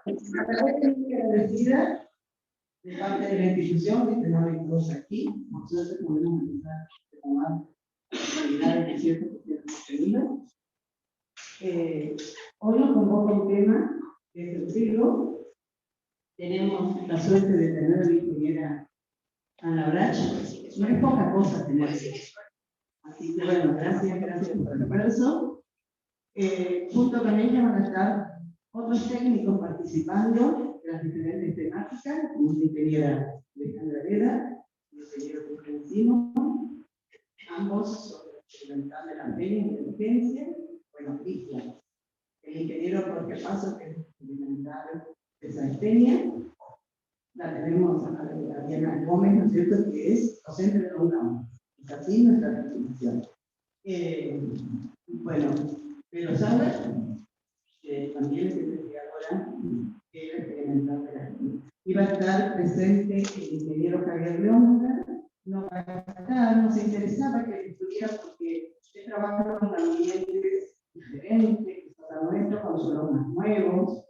Muy agradecida de parte de la institución que tenemos todos aquí. Nosotros podemos empezar a tomar actividades de cierto que hemos tenido. Hoy nos convoca un tema que es el trigo. Tenemos la suerte de tener a la ingeniera Ana Brach. No es poca cosa tener. Así que bueno, gracias por el esfuerzo. Junto con ella van a estar otros técnicos participando de las diferentes temáticas, como la ingeniera Alejandra Veda y el ingeniero Cristian Simón, ambos sobre la experimental de la feria de inteligencia. Bueno, Cristian, el ingeniero Jorge Paso, que es experimental de Santeña. La tenemos a Diana Gómez, ¿no es cierto?, que es docente de la UNAM. Es así nuestra presentación. Bueno, pero Sauer, también es investigadora que es experimental de la feria. Iba a estar presente el ingeniero Javier Leónida, no va a estar, nos interesaba que estuviera porque él trabaja con ambientes diferentes, que son los nuestros, con sus alumnos nuevos,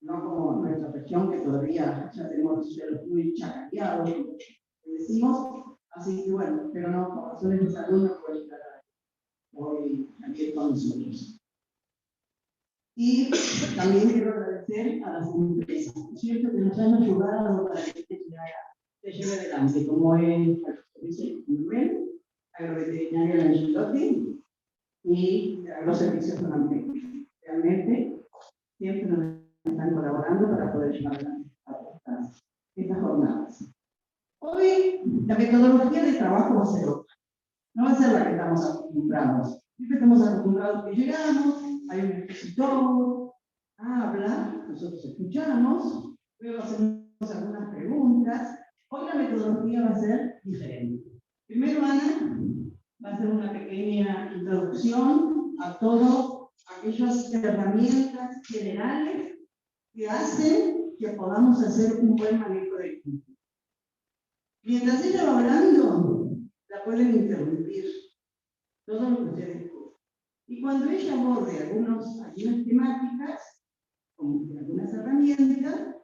no como nuestra región que todavía ya tenemos suelos muy chacateados, decimos, así que bueno, pero no, por razones de salud no puede estar hoy aquí con nosotros. Y también quiero agradecer a las empresas, ¿no es cierto?, que nos han ayudado para que esto se lleve adelante, como es el Manuel, Agroveterinario de Angelotti y Agroservicios Frontera. Realmente, siempre nos están colaborando para poder llevar adelante estas jornadas. Hoy, la metodología de trabajo va a ser otra. No va a ser la que estamos acostumbrados. Siempre estamos acostumbrados que llegamos, hay un expositor, habla, nosotros escuchamos, luego hacemos algunas preguntas. Hoy la metodología va a ser diferente. Primero, Ana va a hacer una pequeña introducción a todas aquellas herramientas generales que hacen que podamos hacer un buen manejo del tiempo. Mientras ella va hablando, la pueden interrumpir todo lo que ustedes escuchen. Y cuando ella aborde algunas temáticas, como algunas herramientas,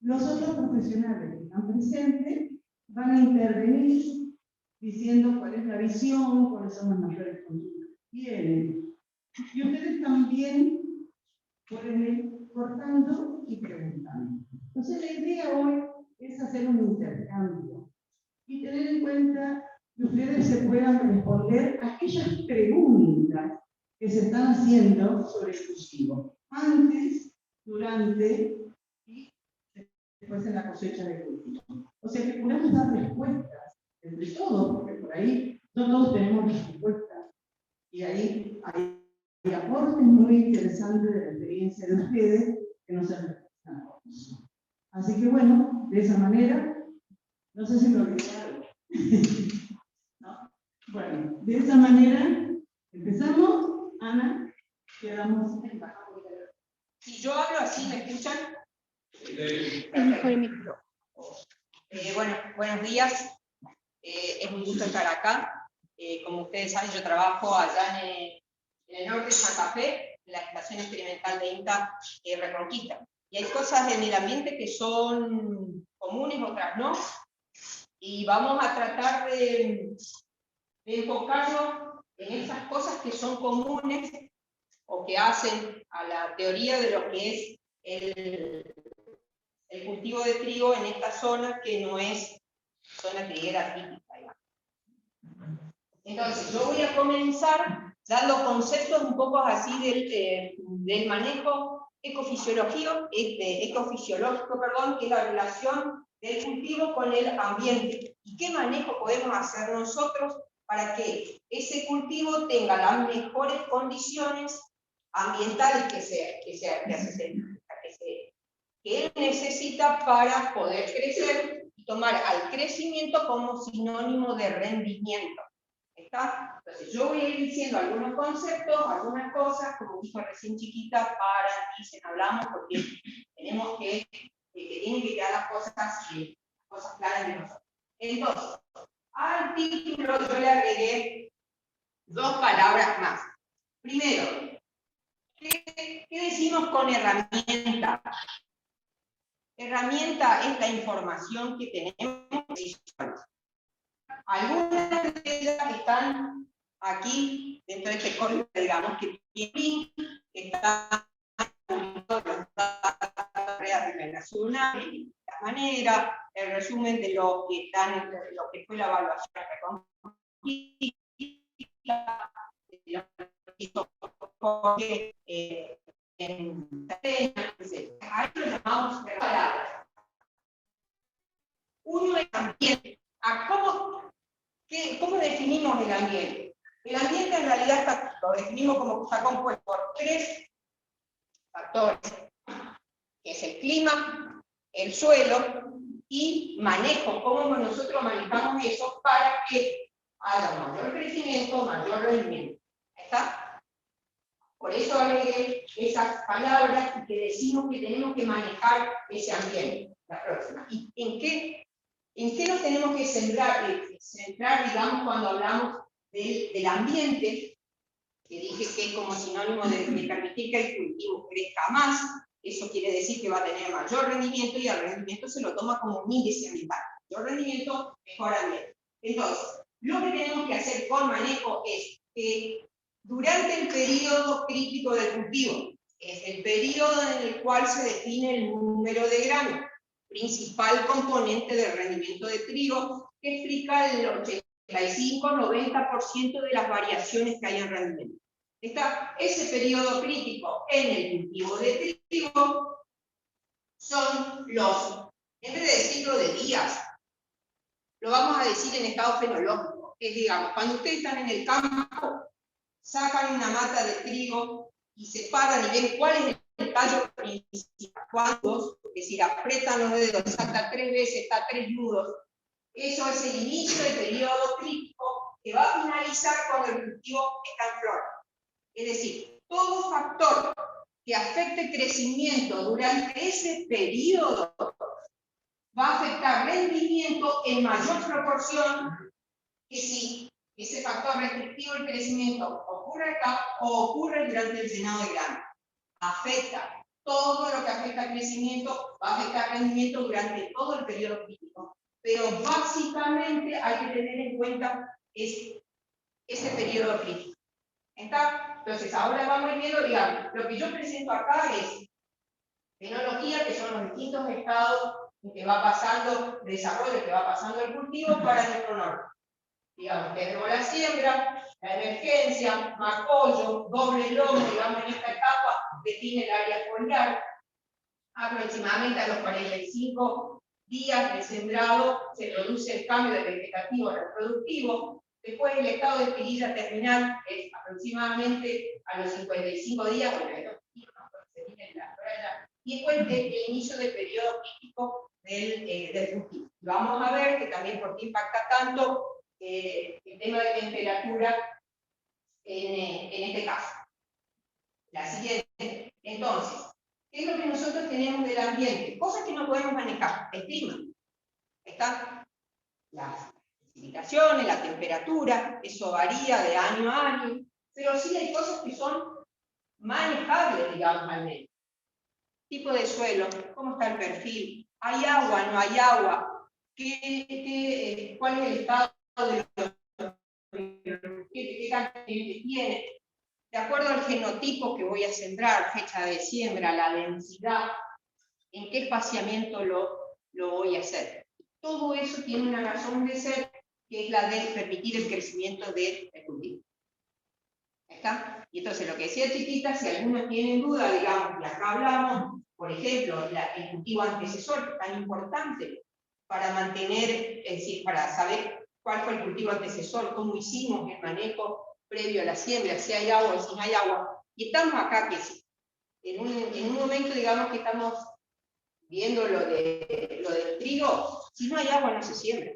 los otros profesionales que están presentes van a intervenir diciendo cuál es la visión, cuáles son las mayores conductas que tienen. Y ustedes también pueden ir cortando y preguntando. Entonces la idea hoy es hacer un intercambio y tener en cuenta que ustedes se puedan responder a aquellas preguntas que se están haciendo sobre el cultivo, antes, durante y después en la cosecha del cultivo. O sea que podemos dar respuestas entre todos, porque por ahí no todos tenemos respuestas. Y ahí hay aportes muy interesantes de la experiencia de ustedes que nos han dado. Así que bueno, de esa manera, no sé si me olvidé algo. ¿No? Bueno, de esa manera empezamos. Ana, quedamos en baja. Si yo hablo así, ¿me escuchan? Bueno, buenos días. Es un gusto estar acá. Como ustedes saben, yo trabajo allá en el norte de Santa Fe, en la estación experimental de INTA Reconquista. Y hay cosas en el ambiente que son comunes, otras no. Y vamos a tratar de enfocarnos en esas cosas que son comunes o que hacen a la teoría de lo que es el cultivo de trigo en esta zona que no es zona triguera típica. Entonces, yo voy a comenzar dando conceptos un poco así del manejo ecofisiológico, que es la relación del cultivo con el ambiente. ¿Y qué manejo podemos hacer nosotros para que ese cultivo tenga las mejores condiciones ambientales que él necesita para poder crecer y tomar al crecimiento como sinónimo de rendimiento? ¿Está? Entonces yo voy a ir diciendo algunos conceptos, algunas cosas, como dijo recién Chiquita, dicen, hablamos, porque tenemos que tienen que quedar las cosas claras de nosotros. Entonces, al título yo le agregué dos palabras más. Primero, ¿Qué decimos con herramienta? Herramienta es la información que tenemos visual. Algunas de ellas están aquí, dentro de este código, digamos, que tiene que está en todas las redes relacionales, de esta manera, el resumen de lo que están, de lo que fue la evaluación ahí lo llamamos palabras. Uno es ambiente. ¿Cómo definimos el ambiente? El ambiente en realidad lo definimos como que está compuesto por 3 factores, que es el clima, el suelo y manejo, cómo nosotros manejamos eso para que haya mayor crecimiento, mayor rendimiento. ¿Está? Por eso agregué esas palabras y que decimos que tenemos que manejar ese ambiente. La próxima. ¿Y en qué nos tenemos que centrar, digamos, cuando hablamos del ambiente? Que dije que es como sinónimo de permitir que el cultivo crezca más. Eso quiere decir que va a tener mayor rendimiento y el rendimiento se lo toma como un índice ambiental. Mayor rendimiento, mejor ambiente. Entonces, lo que tenemos que hacer con manejo es que durante el periodo crítico del cultivo, es el periodo en el cual se define el número de granos, principal componente del rendimiento de trigo, que explica el 85-90% de las variaciones que hay en rendimiento. Está ese periodo crítico en el cultivo de trigo, son los, en vez de decirlo de días, lo vamos a decir en estado fenológico, es digamos, cuando ustedes están en el campo, sacan una mata de trigo y separan y ven cuál es el tallo principal, cuántos, es decir, apretan los dedos, salta 3 veces, está 3 nudos. Eso es el inicio del periodo crítico que va a finalizar cuando el cultivo está en flor. Es decir, todo factor que afecte el crecimiento durante ese periodo va a afectar rendimiento en mayor proporción que si ese factor restrictivo del crecimiento ocurre acá o ocurre durante el llenado de grano. Afecta. Todo lo que afecta al crecimiento va a afectar el rendimiento durante todo el periodo crítico. Pero básicamente hay que tener en cuenta ese periodo crítico. ¿Está? Entonces, ahora vamos viendo, digamos, lo que yo presento acá es fenología, que son los distintos estados en que va pasando el desarrollo, que va pasando el cultivo para nuestro norte. Digamos, tenemos la siembra, la emergencia, macollo, doble lomo, digamos, en esta etapa define el área foliar. Aproximadamente a los 45 días de sembrado se produce el cambio de vegetativo reproductivo. Después el estado de espiguilla terminal es aproximadamente a los 55 días, bueno, y después el inicio del periodo crítico del cultivo. Vamos a ver que también por qué impacta tanto el tema de temperatura en este caso. La siguiente. Entonces, ¿qué es lo que nosotros tenemos del ambiente? Cosas que no podemos manejar. El clima. Está las precipitaciones, la temperatura, eso varía de año a año, pero sí hay cosas que son manejables, digamos, al menos. Tipo de suelo, cómo está el perfil, hay agua, no hay agua, cuál es el estado de qué cantidad tiene, de acuerdo al genotipo que voy a sembrar, fecha de siembra, la densidad, en qué espaciamiento lo voy a hacer. Todo eso tiene una razón de ser, que es la de permitir el crecimiento del cultivo. ¿Está? Y entonces lo que decía Chiquita, si algunos tienen duda, digamos, y acá hablamos, por ejemplo, el cultivo antecesor, que es tan importante para mantener, es decir, para saber cuál fue el cultivo antecesor, cómo hicimos el manejo previo a la siembra, si hay agua o si no hay agua. Y estamos acá, que sí, en un momento, digamos, que estamos viendo lo del trigo, si no hay agua no se siembra.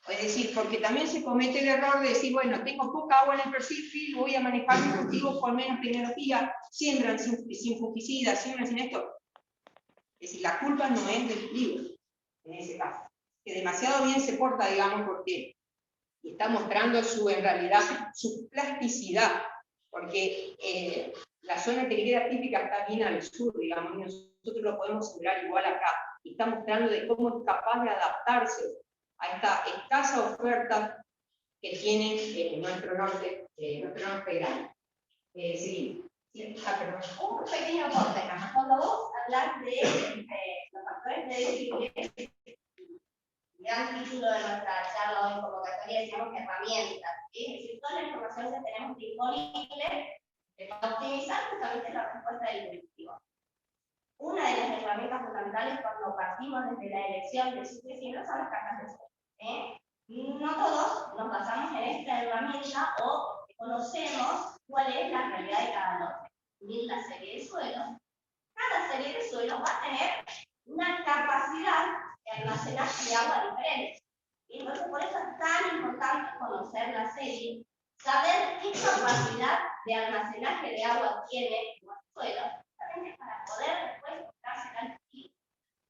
Es decir, porque también se comete el error de decir, bueno, tengo poca agua en el perfil, voy a manejar mi cultivo con menos tecnología, siembran sin fungicidas, siembran sin esto. Es decir, la culpa no es del trigo, en ese caso. Que demasiado bien se porta, digamos, porque está mostrando en realidad su plasticidad. porque la zona telera típica está bien al sur, digamos, y nosotros lo podemos sembrar igual acá. Y está mostrando de cómo es capaz de adaptarse a esta escasa oferta que tiene nuestro norte grande. Sí. Sí, perdón. Un pequeño aporte. Cuando vos hablas de los factores predecibles, el gran título de nuestra charla hoy en convocatoria decíamos herramientas, ¿sí? Es decir, toda la información que tenemos disponible para optimizar justamente la respuesta del colectivo. Una de las herramientas fundamentales cuando partimos desde la elección de sus vecinos son las cartas de suelo. No todos nos basamos en esta herramienta o conocemos cuál es la realidad de cada lote. La serie de suelos, cada serie de suelos va a tener una capacidad de almacenaje de agua diferente. Y entonces por eso es tan importante conocer la serie, saber qué capacidad de almacenaje de agua tiene los suelos, justamente para poder después buscarse al cultivo.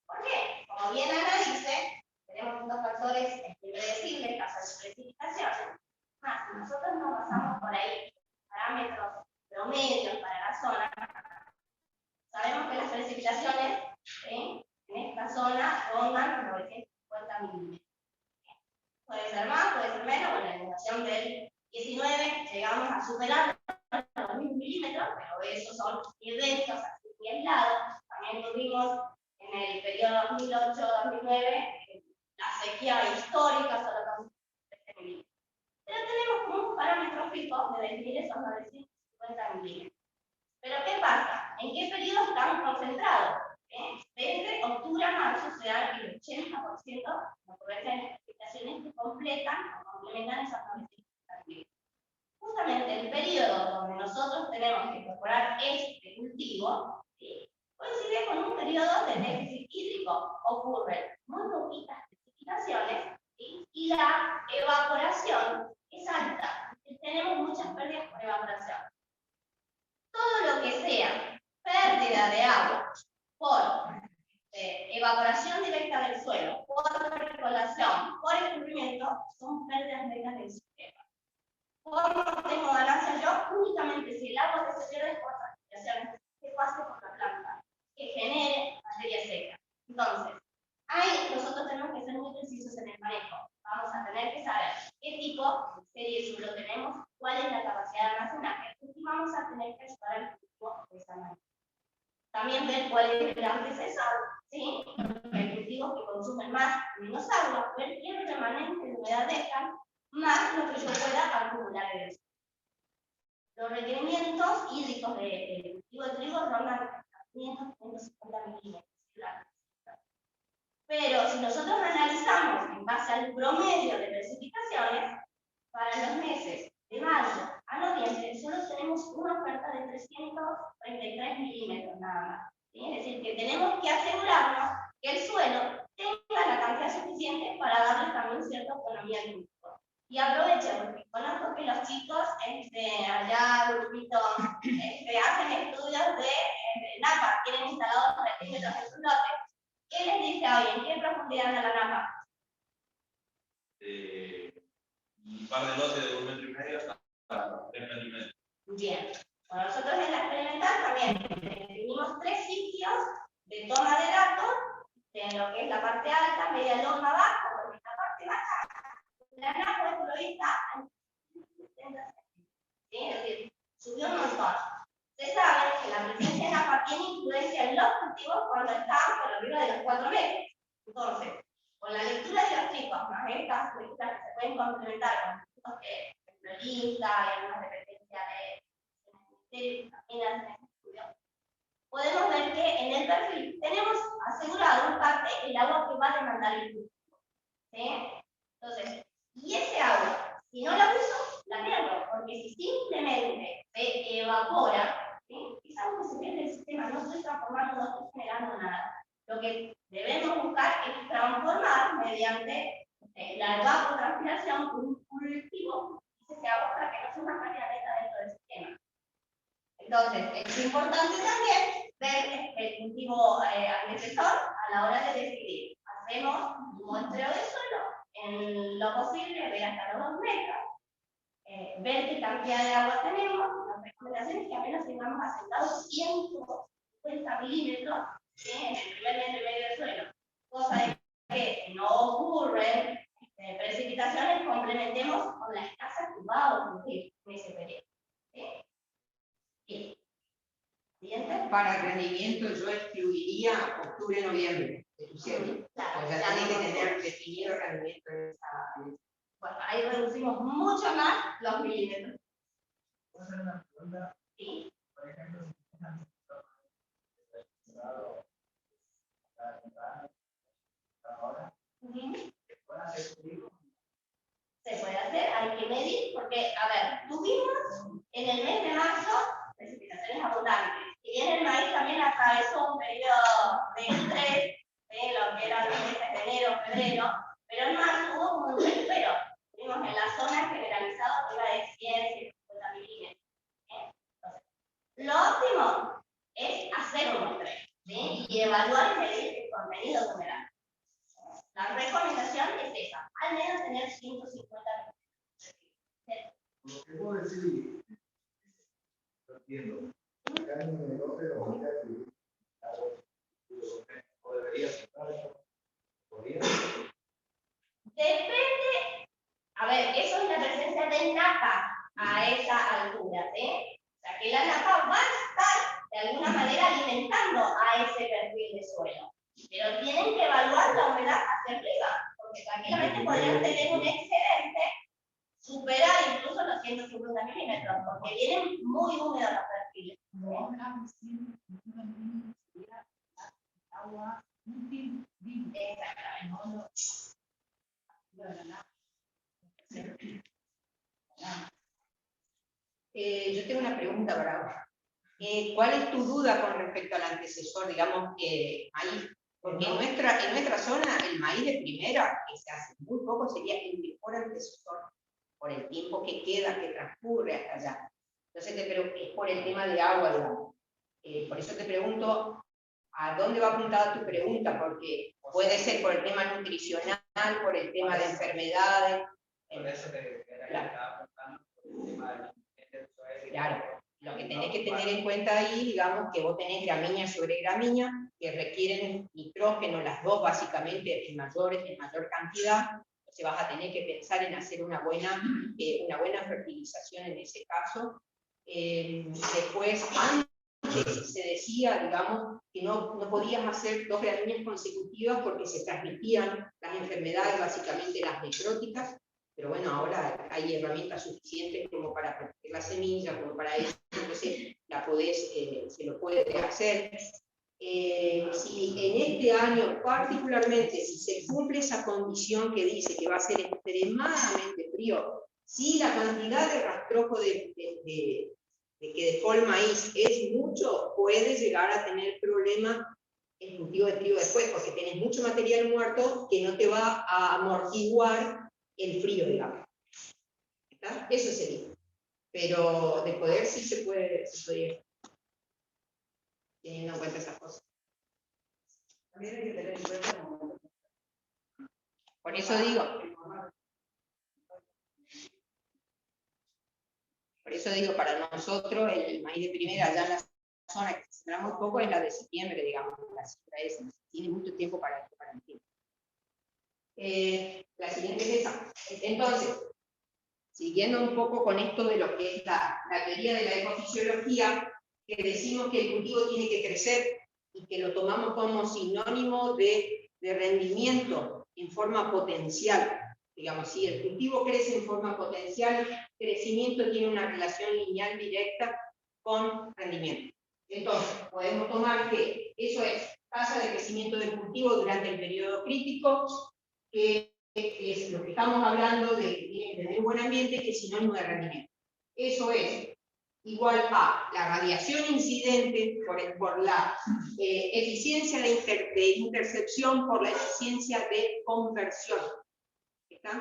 ¿Por qué? Como bien Ana dice, tenemos dos factores impredecibles, casos de precipitaciones. Más, nosotros nos basamos por ahí parámetros promedios para la zona. Sabemos que las precipitaciones en esta zona rondan los 950 milímetros. Puede ser más, puede ser menos. Bueno, en la estación del 19 llegamos a superar los 1000 milímetros, pero esos son eventos así muy aislados. También tuvimos en el periodo 2008-2009 la sequía histórica, solo con 13 milímetros. Pero tenemos como un parámetro fijo de definir esos 950 milímetros. Pero ¿qué pasa? ¿En qué periodo están concentrados? Desde octubre a marzo se da el 80% de la ocurrencia de las precipitaciones que completan o complementan esas 950 milímetros. Justamente el periodo donde nosotros tenemos que incorporar este cultivo, ¿sí?, coincide con un periodo de déficit hídrico. Ocurren muy poquitas precipitaciones, ¿sí?, y la evaporación es alta. Tenemos muchas pérdidas por evaporación. Todo lo que sea pérdida de agua por evaporación directa del suelo, por recolación, por escurrimiento, son pérdidas netas del sistema. ¿Cómo tengo ganancia yo? Únicamente si el agua que se pierde por transpiración, que pase por la planta, que genere materia seca. Entonces, ahí nosotros tenemos que ser muy precisos en el manejo. Vamos a tener que saber qué tipo de serie de suelo tenemos, cuál es la capacidad de almacenaje, y vamos a tener que ayudar al cultivo de esa manera. También ver cuál es el antecesor, ¿sí? El cultivo que consumen más o menos agua, ver qué remanente de humedad dejan, más lo que yo pueda acumular en el suelo. Los requerimientos hídricos del cultivo de trigo rondan 500-550 milímetros. Pero si nosotros analizamos en base al promedio de precipitaciones, para los meses de mayo a noviembre solo tenemos una oferta de 333 milímetros nada más. ¿Sí? Es decir, que tenemos que asegurarnos que el suelo tenga la cantidad suficiente para darle también cierta autonomía al cultivo. Y aprovecho, porque conozco que los chicos allá, grupito, hacen estudios de NAPA, tienen instalados retímetros en su lote. ¿Qué les dice hoy? ¿En qué profundidad anda la NAPA? Un par de lotes de 1,5 metros hasta 3 metros y medio. Bien. Bueno, nosotros en la experimental también definimos 3 sitios de toma de datos, en lo que es la parte alta, media loma baja, porque en la parte baja, la NAPA por lo está a 70. ¿Sí? Es decir, subió un montón. Se sabe que la presencia de NAPA tiene influencia en los cultivos cuando están por arriba de los 4 metros. Entonces, con la lectura de los chicos, más estas lecturas que se pueden complementar con chicos que lista y algunas dependencias de ministerio también hacen este estudio, podemos ver que en el perfil tenemos asegurado en parte el agua que va a demandar el cultivo. ¿Sí? Entonces, y ese agua, si no la uso, la pierdo, porque si simplemente se evapora, ¿sí?, es agua que se pierde el sistema, no estoy transformando, no estoy generando nada. Lo que debemos buscar es transformar mediante la evapotranspiración un cultivo ese agua para que no sea una pérdida neta dentro del sistema. Entonces, es importante también ver el cultivo antecesor a la hora de decidir. Hacemos un muestreo de suelo, en lo posible ver hasta los 2 metros, ver qué cantidad de agua tenemos, recomendación es que apenas tengamos asentados 150 milímetros en el primer metro y medio del suelo, cosa de que no ocurren precipitaciones, complementemos con la escasa cubada en ese periodo. Bien. Siguiente. Para el rendimiento yo excluiría octubre-noviembre de tu serie. Claro, O sea, ya tenés que no- tener definido el rendimiento en esa. Bueno, ahí reducimos mucho más los milímetros. ¿Puedo hacer una pregunta? ¿Sí? Por ejemplo, si están ahora, Ujú. ¿se puede hacer frío? Se puede hacer, hay que medir, porque, a ver, tuvimos en el mes de marzo precipitaciones abundantes. Si bien el maíz también atravesó un periodo de estrés, lo que eran los meses de enero, febrero, pero en marzo hubo como un recupero. Tuvimos en la zona generalizado arriba de 100-150 milímetros. Entonces, lo óptimo es hacer un muestreo, ¿sí? Y evaluar y medir el contenido de humedad. La recomendación es esa, al menos tener 150 milímetros. Lo que puedo decir, lo entiendo. Acá en el negocio de la vida, o debería ser, podría. Depende, a ver, eso es la presencia de napa a esa altura, ¿sí? O sea, que la napa va a estar de alguna manera alimentando a ese perfil de suelo. Pero tienen que evaluar la humedad hacia arriba, porque tranquilamente podrían tener un excedente, superar incluso los 150 milímetros, porque vienen muy húmedos los perfiles. Exactamente. Yo tengo una pregunta para vos. ¿Cuál es tu duda con respecto al antecesor, digamos, maíz? Porque en nuestra zona, el maíz de primera, que se hace muy poco, sería el mejor antecesor por el tiempo que queda, que transcurre hasta allá. Entonces, pero es por el tema de agua, digamos. Por eso te pregunto, ¿a dónde va apuntada tu pregunta? Porque puede ser por el tema nutricional, por el tema de enfermedades. Por eso que estaba preguntando por el tema del suelo. Claro, lo que tenés que tener en cuenta ahí, digamos, que vos tenés gramínea sobre gramínea, que requieren nitrógeno, las dos básicamente en mayor cantidad. Entonces vas a tener que pensar en hacer una buena fertilización en ese caso. Después, antes se decía, digamos, que no podías hacer 2 gramíneas consecutivas porque se transmitían las enfermedades, básicamente las necróticas. Pero bueno, ahora hay herramientas suficientes como para proteger la semilla, como para eso, entonces se lo puede hacer. Si en este año particularmente, si se cumple esa condición que dice que va a ser extremadamente frío, si la cantidad de rastrojo de que dejó el maíz es mucho, puede llegar a tener problemas el cultivo de trigo después, porque tenés mucho material muerto que no te va a amortiguar el frío, digamos. ¿Está? Eso sería. Pero de poder sí se podría, teniendo en cuenta esas cosas. También hay que tener en cuenta. Por eso digo, para nosotros el maíz de primera, allá en la zona que se da muy poco, es la de septiembre, digamos, la cifra esa, tiene mucho tiempo para el tiempo. La siguiente es esa. Entonces, siguiendo un poco con esto de lo que es la teoría de la ecofisiología, que decimos que el cultivo tiene que crecer y que lo tomamos como sinónimo de rendimiento en forma potencial. Digamos, si el cultivo crece en forma potencial, crecimiento tiene una relación lineal directa con rendimiento. Entonces, podemos tomar que eso es tasa de crecimiento del cultivo durante el periodo crítico, que es lo que estamos hablando de que tiene que tener un buen ambiente, que es sinónimo de rendimiento. Eso es igual a la radiación incidente por la eficiencia de intercepción por la eficiencia de conversión. ¿Está?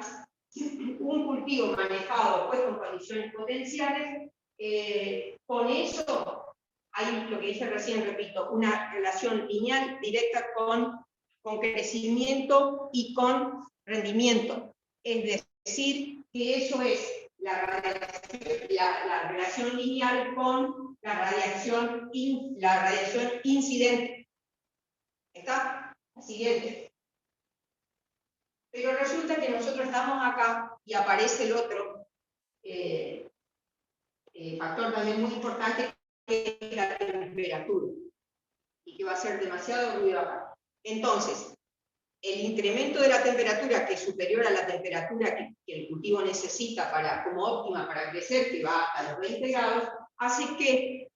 Un cultivo manejado pues, con condiciones potenciales, con eso hay lo que dije recién, repito, una relación lineal directa con crecimiento y con rendimiento. Es decir, que eso es la relación lineal con la radiación incidente. ¿Está? La siguiente. Pero resulta que nosotros estamos acá y aparece el otro factor también muy importante, que es la temperatura, y que va a ser demasiado ruido acá. Entonces, el incremento de la temperatura, que es superior a la temperatura que el cultivo necesita como óptima para crecer, que va hasta los 20 grados, hace que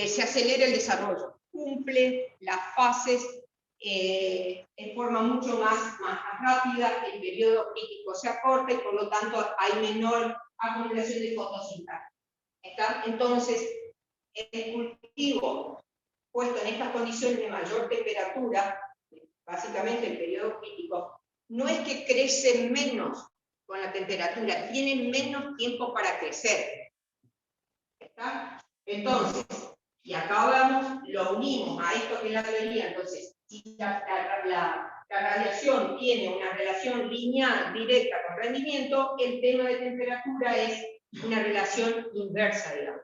se acelere el desarrollo, cumple las fases en forma mucho más rápida, el periodo crítico se acorta y por lo tanto hay menor acumulación de fotosíntesis. ¿Está? Entonces, el cultivo puesto en estas condiciones de mayor temperatura, básicamente el periodo crítico, no es que crece menos con la temperatura, tiene menos tiempo para crecer. ¿Está? Entonces, y acá vamos, lo unimos a esto que es la teoría. Entonces, si la radiación tiene una relación lineal directa con rendimiento, el tema de temperatura es una relación inversa, digamos,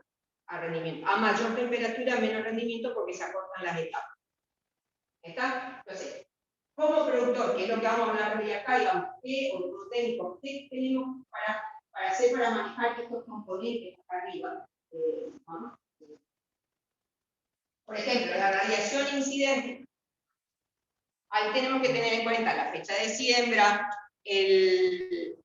a rendimiento. A mayor temperatura, menos rendimiento, porque se acortan las etapas. ¿Está? Entonces, como productor, que es lo que vamos a hablar de acá, digamos, ¿qué, o como técnico, qué tenemos para hacer para manejar estos componentes acá arriba? ¿No? Por ejemplo, la radiación incidente. Ahí tenemos que tener en cuenta la fecha de siembra, el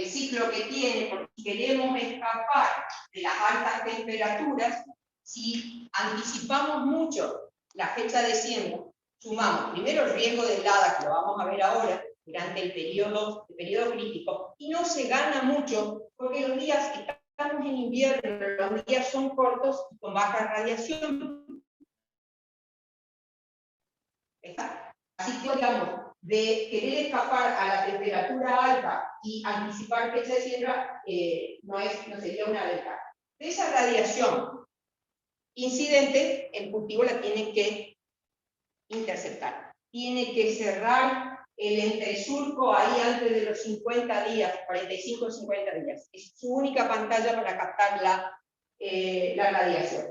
ciclo que tiene, porque si queremos escapar de las altas temperaturas, si anticipamos mucho la fecha de siembra, sumamos primero el riesgo de helada, que lo vamos a ver ahora, durante el periodo crítico, y no se gana mucho, porque los días estamos en invierno, los días son cortos y con baja radiación. ¿Está? Así que, digamos, de querer escapar a la temperatura alta y anticipar fecha de siembra, no sería una ventaja. De esa radiación incidente, el cultivo la tiene que interceptar. Tiene que cerrar el entresurco ahí antes de los 50 días, 45 o 50 días. Es su única pantalla para captar la radiación.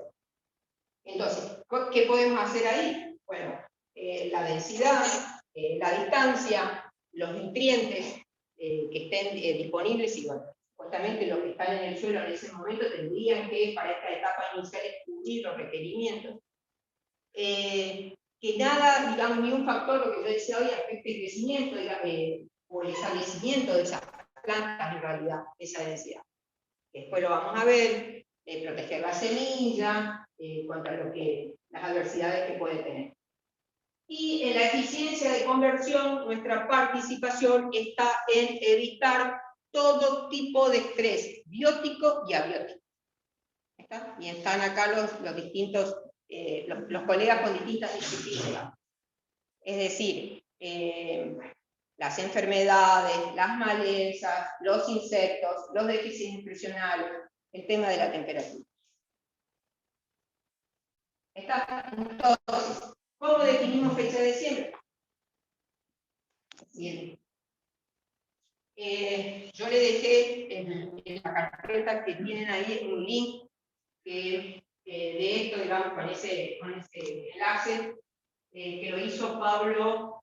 Entonces, ¿qué podemos hacer ahí? Bueno, la densidad, la distancia, los nutrientes que estén disponibles, y bueno, justamente los que están en el suelo en ese momento tendrían que, para esta etapa inicial, cubrir los requerimientos. Que nada, digamos, ni un factor, lo que yo decía hoy, afecte el crecimiento, o el establecimiento de esas plantas, en realidad, esa densidad. Después lo vamos a ver, proteger la semilla contra las adversidades que puede tener. Y en la eficiencia de conversión, nuestra participación está en evitar todo tipo de estrés biótico y abiótico. ¿Está? Y están acá los distintos, los colegas con distintas disciplinas. Es decir, las enfermedades, las malezas, los insectos, los déficits nutricionales, el tema de la temperatura. ¿Está? Entonces, ¿cómo definimos fecha de siembra? Bien. Yo le dejé en la carpeta que tienen ahí un link de esto, digamos, con ese enlace que lo hizo Pablo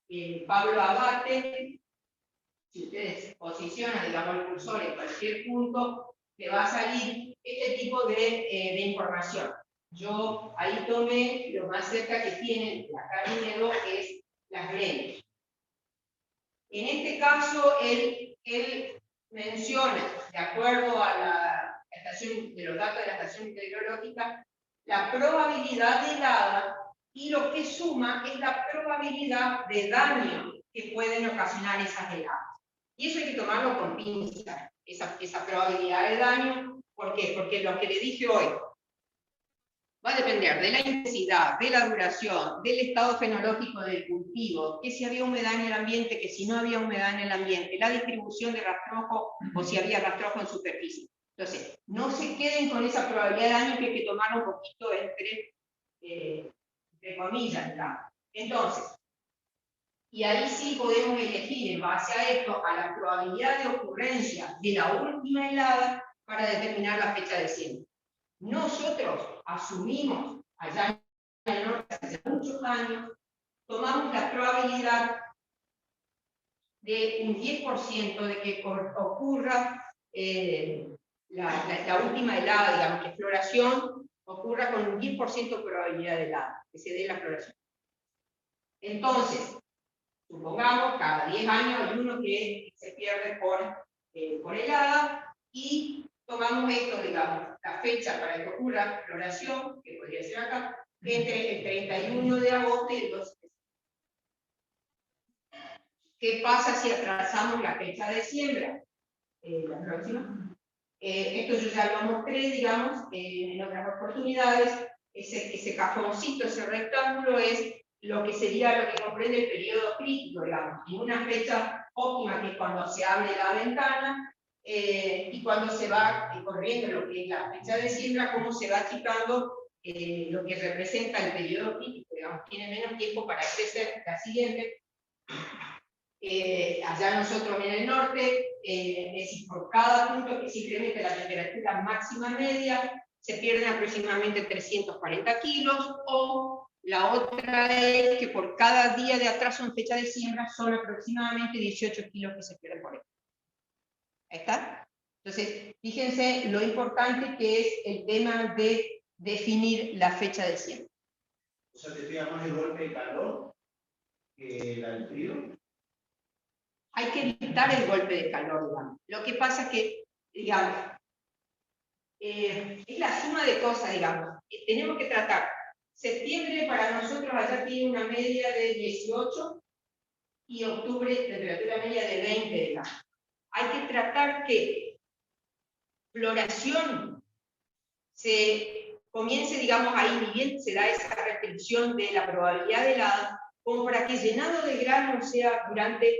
Abate. Si ustedes posicionan, digamos, el cursor en cualquier punto, le va a salir este tipo de información. Yo ahí tomé lo más cerca que tienen la Carnedo, es las greñas. En este caso, él menciona, de acuerdo a los datos de la estación meteorológica, la probabilidad de helada, y lo que suma es la probabilidad de daño que pueden ocasionar esas heladas. Y eso hay que tomarlo con pinzas, esa probabilidad de daño. ¿Por qué? Porque lo que le dije hoy va a depender de la intensidad, de la duración, del estado fenológico del cultivo, que si había humedad en el ambiente, que si no había humedad en el ambiente, la distribución de rastrojo o si había rastrojo en superficie. Entonces, no se queden con esa probabilidad de daño que hay que tomar un poquito entre comillas. ¿Verdad? Entonces, Y ahí sí podemos elegir, en base a esto, a la probabilidad de ocurrencia de la última helada para determinar la fecha de siembra. Nosotros asumimos, allá en el norte hace muchos años, tomamos la probabilidad de un 10% de que ocurra la última helada, digamos, la floración ocurra con un 10% de probabilidad de helada, que se dé la floración. Entonces, supongamos, cada 10 años hay uno que se pierde por helada, y tomamos esto, digamos, la fecha para que ocurra floración, que podría ser acá, entre el 31 de agosto y el 12 de septiembre. ¿Qué pasa si atrasamos la fecha de siembra? La próxima. Esto yo ya lo mostré, digamos, en otras oportunidades. Ese cajoncito, ese rectángulo, es lo que sería lo que comprende el periodo crítico, digamos, en una fecha óptima, que es cuando se abre la ventana, y cuando se va corriendo lo que es la fecha de siembra, cómo se va achicando lo que representa el periodo crítico, digamos, tiene menos tiempo para crecer la siguiente. Allá nosotros en el norte, es decir, por cada punto que se incremente la temperatura máxima media, se pierden aproximadamente 340 kilos, o la otra es que por cada día de atraso en fecha de siembra son aproximadamente 18 kilos que se pierden por hectárea. ¿Ahí está? Entonces, fíjense lo importante que es el tema de definir la fecha de siembra. O sea, te pega más el golpe de calor que el frío. Hay que evitar el golpe de calor, digamos. Lo que pasa es que, digamos, es la suma de cosas, digamos. Tenemos que tratar. Septiembre para nosotros allá tiene una media de 18, y octubre temperatura media de 20, digamos. Hay que tratar que floración se comience, digamos, ahí, ni bien se da esa restricción de la probabilidad de helada, como para que llenado de grano sea durante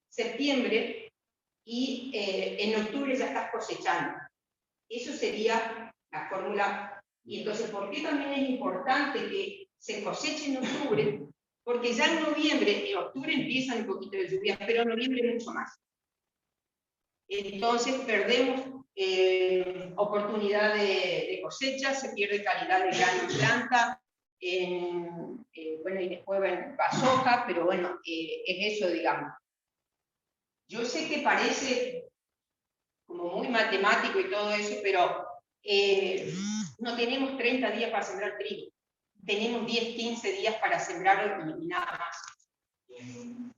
septiembre, y en octubre ya estás cosechando. Eso sería la fórmula. Y entonces, ¿por qué también es importante que se coseche en octubre? Porque ya en noviembre, en octubre empiezan un poquito de lluvias, pero en noviembre mucho más. Entonces perdemos oportunidad de cosecha, se pierde calidad de grano en planta, bueno, y después va soja, pero bueno, es eso, digamos. Yo sé que parece como muy matemático y todo eso, pero no tenemos 30 días para sembrar trigo. Tenemos 10, 15 días para sembrar y nada más.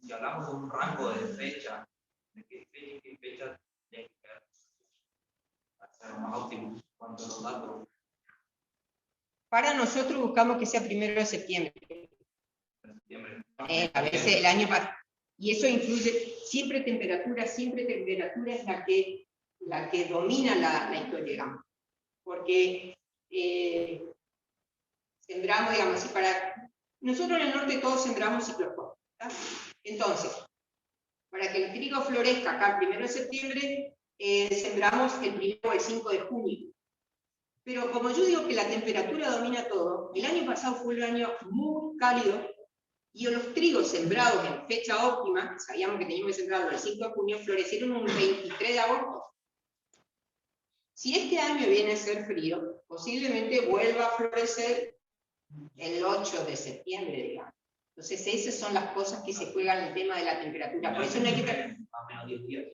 Si hablamos de un rango de fecha, ¿de qué fecha tiene que ser para ser más óptimo cuanto a los datos? Para nosotros buscamos que sea 1 de septiembre. A veces el año pasado. Y eso incluye siempre temperatura es la que domina la historia, digamos. Porque sembramos, digamos, si para nosotros en el norte todos sembramos ciclospora. Entonces, para que el trigo florezca acá el 1 de septiembre, sembramos el 1 o el 5 de junio. Pero como yo digo que la temperatura domina todo, el año pasado fue un año muy cálido, y los trigos sembrados en fecha óptima, sabíamos que teníamos que sembrarlo el 5 de junio, florecieron un 23 de agosto. Si este año viene a ser frío, posiblemente vuelva a florecer el 8 de septiembre, digamos. Entonces, esas son las cosas que se juegan en el tema de la temperatura. Por eso no hay que... A menos 10 días.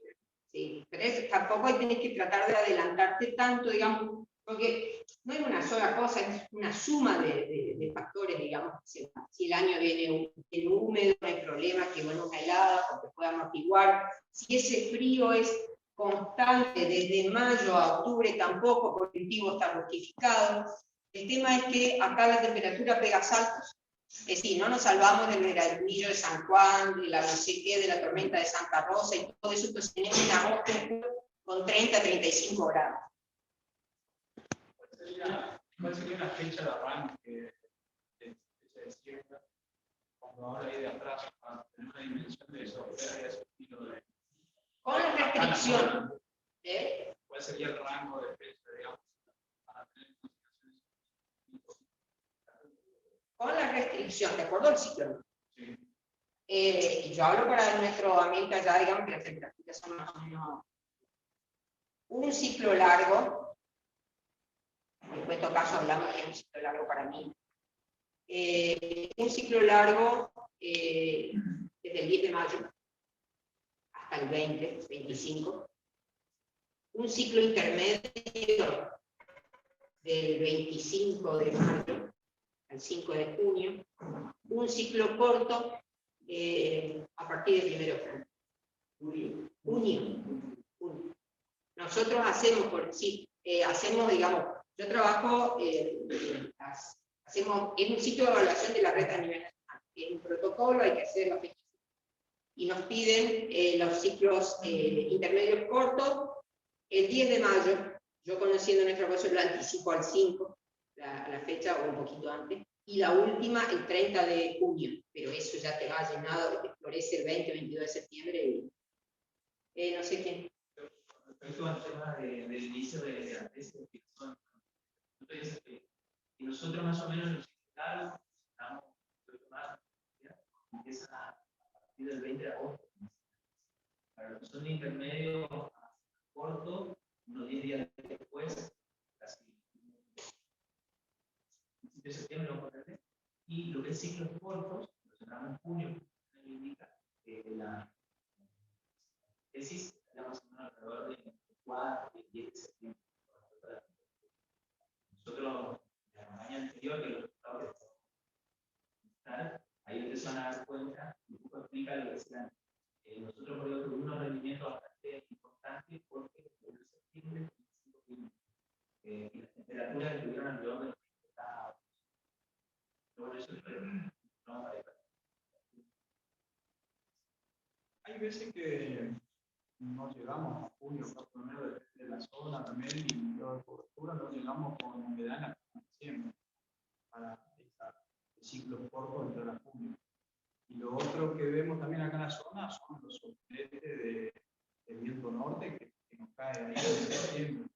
Sí, pero tampoco hay que tratar de adelantarte tanto, digamos, porque no es una sola cosa, es una suma de factores, digamos. Si el año viene húmedo, no hay problema, que bueno, una helada, porque pueda amortiguar. Si ese frío es constante desde mayo a octubre, tampoco, porque el cultivo está justificado. El tema es que acá la temperatura pega saltos. Es decir, no nos salvamos del veranillo de San Juan, de la no sé qué, de la tormenta de Santa Rosa y todo eso, entonces tenemos en agosto con 30, 35 grados. ¿Cuál sería la fecha de arranque de siembra? Cuando ahora hay de atrás, para tener una dimensión de eso, ese estilo de... Con la restricción. ¿Cuál sería el rango de fecha, digamos, para tener con la restricción, ¿de acuerdo al ciclo? Sí. Yo hablo para nuestro ambiente allá, digamos que las temperaturas son más o menos un ciclo largo. En vuestro caso hablamos de un ciclo largo para mí. Un ciclo largo desde el 10 de mayo hasta el 20, 25. Un ciclo intermedio del 25 de mayo al 5 de junio. Un ciclo corto a partir del 1 de junio. Nosotros hacemos, digamos, yo trabajo, es un ciclo de evaluación de la red a nivel nacional. Es un protocolo, hay que hacer la fecha. Y nos piden los ciclos intermedios cortos. El 10 de mayo, yo conociendo nuestra cosa, lo anticipo al 5, la fecha, o un poquito antes. Y la última, el 30 de junio, pero eso ya te va llenado, que florece el 20, 22 de septiembre, y no sé quién. Respecto al tema del inicio de la tesis de ficción, y nosotros más o menos nos claro, estamos más, empieza a partir del 20 de agosto. Para los que son intermedios cortos, unos 10 días después, casi de septiembre vamos a tener, y lo que es ciclos cortos, lo cerramos en junio, me indica que la tesis está más o menos alrededor de 4 y 10 de septiembre. Nosotros, la campaña anterior, que los resultados están, ahí ustedes van a dar cuenta, y un poco explica lo que decían. Nosotros tuvimos unos rendimientos bastante importantes porque en septiembre y las temperaturas estuvieron alrededor de los 30 grados. Luego eso no para Hay veces que no llegamos a junio, por lo menos de la zona también, y de cobertura, no llegamos con humedad en la siempre para ciclos cortos entre la junio. Y lo otro que vemos también acá en la zona son los sopletes de viento norte que nos cae ahí en septiembre.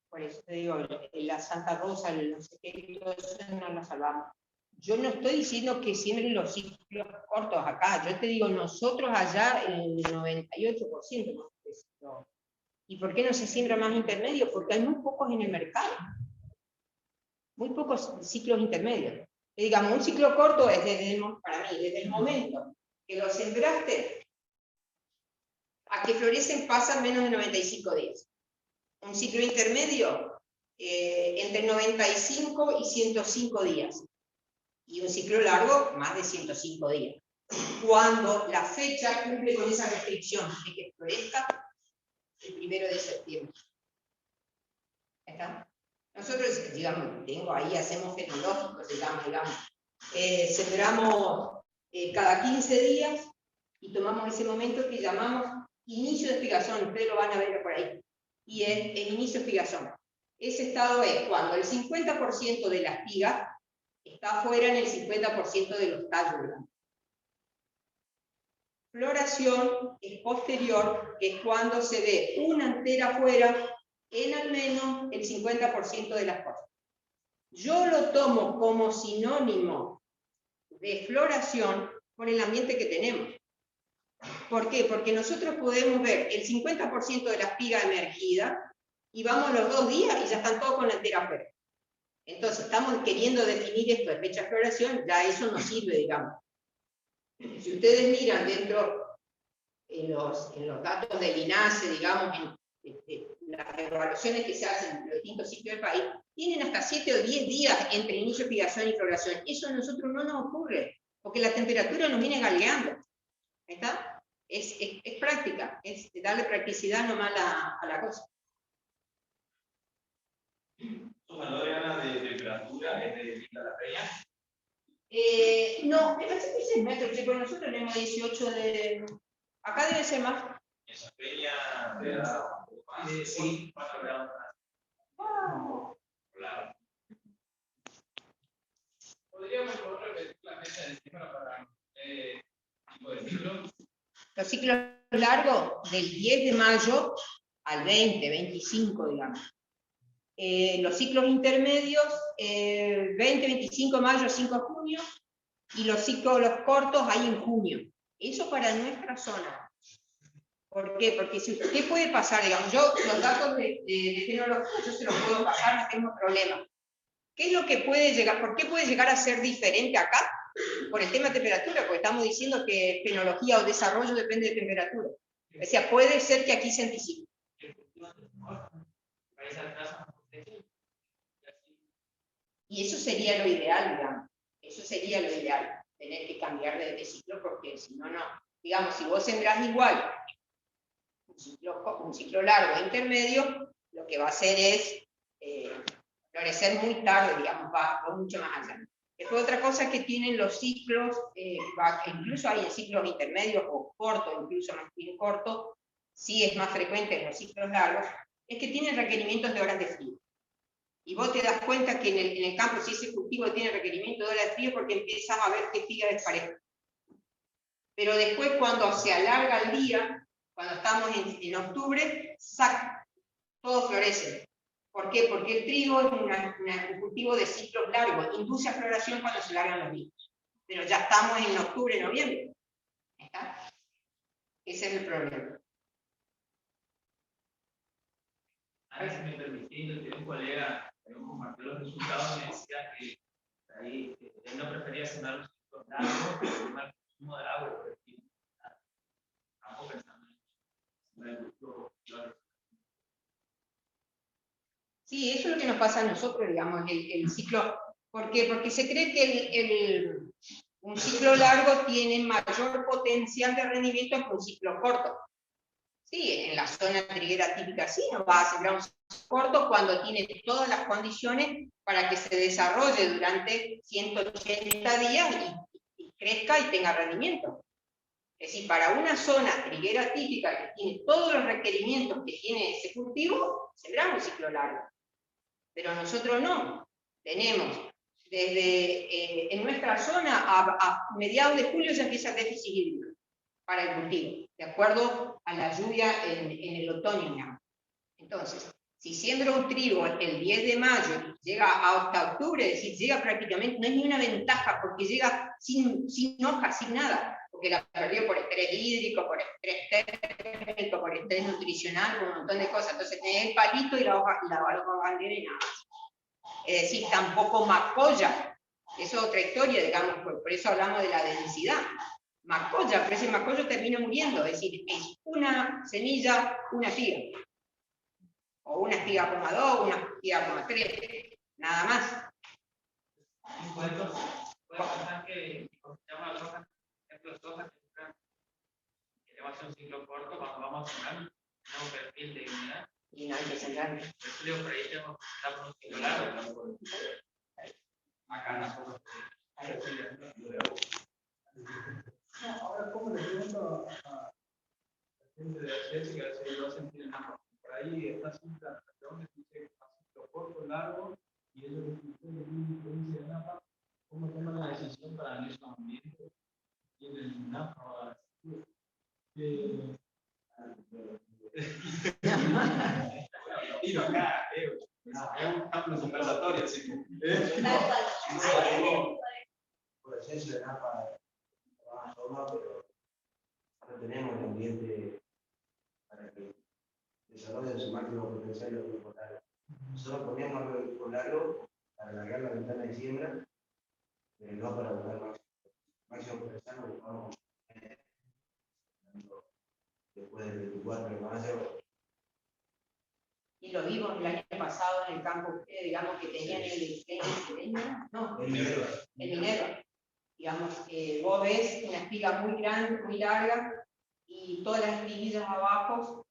Por eso te digo, la Santa Rosa, el no sé qué, todo eso no lo salvamos. Yo no estoy diciendo que siembren los ciclos cortos acá, yo te digo, nosotros allá el 98% más de ciclos. ¿Y por qué no se siembra más intermedios? Porque hay muy pocos en el mercado. Muy pocos ciclos intermedios. Y digamos, un ciclo corto es para mí, desde el momento que lo sembraste a que florecen pasan menos de 95 días. Un ciclo intermedio entre 95 y 105 días. Y un ciclo largo, más de 105 días. Cuando la fecha cumple con esa restricción de que florezca el 1 de septiembre. ¿Está? Nosotros, digamos, hacemos fenológicos, digamos. Sembramos cada 15 días y tomamos ese momento que llamamos inicio de espigación. Ustedes lo van a ver por ahí. Y el inicio de espigación. Ese estado es cuando el 50% de la espiga está afuera en el 50% de los tallos. Floración es posterior, que es cuando se ve una entera afuera en al menos el 50% de las cosas. Yo lo tomo como sinónimo de floración con el ambiente que tenemos. ¿Por qué? Porque nosotros podemos ver el 50% de la espiga emergida y vamos los 2 días y ya están todos con la entera afuera. Entonces, estamos queriendo definir esto de fecha de floración, ya eso nos sirve, digamos. Si ustedes miran dentro, en los datos del INASE, digamos, en las evaluaciones que se hacen en los distintos sitios del país, tienen hasta 7 o 10 días entre inicio de espigación y floración. Eso a nosotros no nos ocurre, porque la temperatura nos viene galgueando. ¿Está? Es práctica, es darle practicidad nomás a la cosa. ¿Su valor de temperatura es de Villa La Peña? No, me parece que es el metro, chicos. Nosotros tenemos 18 de. Acá debe ser más. Esa Peña sí. Wow. Claro. ¿Podríamos repetir la fecha de cifra para tipo de ciclo? Los ciclos largos, del 10 de mayo al 20, 25, digamos. Los ciclos intermedios, 20, 25 de mayo, 5 de junio, y los ciclos cortos ahí en junio. Eso para nuestra zona. ¿Por qué? Porque si usted puede pasar, digamos, yo los datos de fenología yo se los puedo pasar, no tengo problema. ¿Qué es lo que puede llegar? ¿Por qué puede llegar a ser diferente acá? Por el tema de temperatura, porque estamos diciendo que fenología o desarrollo depende de temperatura. O sea, puede ser que aquí se anticipe. Y eso sería lo ideal, digamos. Eso sería lo ideal, tener que cambiar de ciclo, porque si no, no. Digamos, si vos sembrás igual un ciclo largo e intermedio, lo que va a hacer es florecer muy tarde, digamos, va mucho más allá. Después otra cosa que tienen los ciclos, incluso hay en ciclos intermedios o cortos, incluso más bien cortos, sí es más frecuente en los ciclos largos, es que tienen requerimientos de horas de frío. Y vos te das cuenta que en el campo, si ese cultivo tiene requerimiento de horas de frío, porque empiezas a ver que espiga despareja. Pero después, cuando se alarga el día, cuando estamos en octubre, todo florece. ¿Por qué? Porque el trigo es un cultivo de ciclos largos, induce a floración cuando se largan los días. Pero ya estamos en octubre, noviembre. ¿Está? Ese es el problema. Ahora, si me permitís, un colega que me compartió los resultados me decía que ahí él no prefería sembrar un ciclo largo, pero el mal consumo de agua, porque estamos pensando en el cultivo. Sí, eso es lo que nos pasa a nosotros, digamos, el ciclo. ¿Por qué? Porque se cree que un ciclo largo tiene mayor potencial de rendimiento que un ciclo corto. Sí, en la zona triguera típica sí, no va a sembrar un ciclo corto cuando tiene todas las condiciones para que se desarrolle durante 180 días y crezca y tenga rendimiento. Es decir, para una zona triguera típica que tiene todos los requerimientos que tiene ese cultivo, sembramos un ciclo largo. Pero nosotros no. Tenemos, desde en nuestra zona, a mediados de julio ya empieza el déficit hídrico para el cultivo, de acuerdo a la lluvia en el otoño, digamos. Entonces, si siembra un trigo el 10 de mayo y llega hasta octubre, es decir, llega prácticamente, no hay ni una ventaja, porque llega sin hojas, sin nada, porque la perdió por estrés hídrico, por estrés térmico, por estrés nutricional, por un montón de cosas. Entonces tenés el palito y la hoja bandera y nada. Es decir, tampoco macolla. Eso es otra historia, digamos, por eso hablamos de la densidad. Macolla, pero ese macollo termina muriendo, es decir, es una semilla, una espiga. O una espiga coma 2, una espiga coma 3, nada más. ¿Puedo pensar que se llama la hoja, ejemplo, soja que le va a hacer un ciclo corto cuando vamos a sembrar un perfil de humedad? Y no hay que sembrar. Por eso digo, por ahí tenemos que dar un ciclo largo. Acá nosotros. Ahora, ¿cómo le pregunto a la gente de Jessica si lo hacen en ambos? Por ahí está siempre la relación que dice ciclo corto, largo, y ellos dicen de NAPA, ¿cómo toman la decisión para esos ambientes? Y en el NAPA, tiro acá, es un campo conversatorio, así que. Por esencia de NAPA trabaja sola, pero no tenemos el ambiente para que desarrollen su máximo potencial de grupo largo. Nosotros poníamos algo de grupo largo para alargar la ventana de siembra, pero no para buscar máximo potencial, lo buscamos después del 24 de mayo. Y lo vimos el año pasado en el campo, digamos, que tenían el Minerva. Digamos, vos ves una espiga muy grande, muy larga, y todas las espiguillas abajo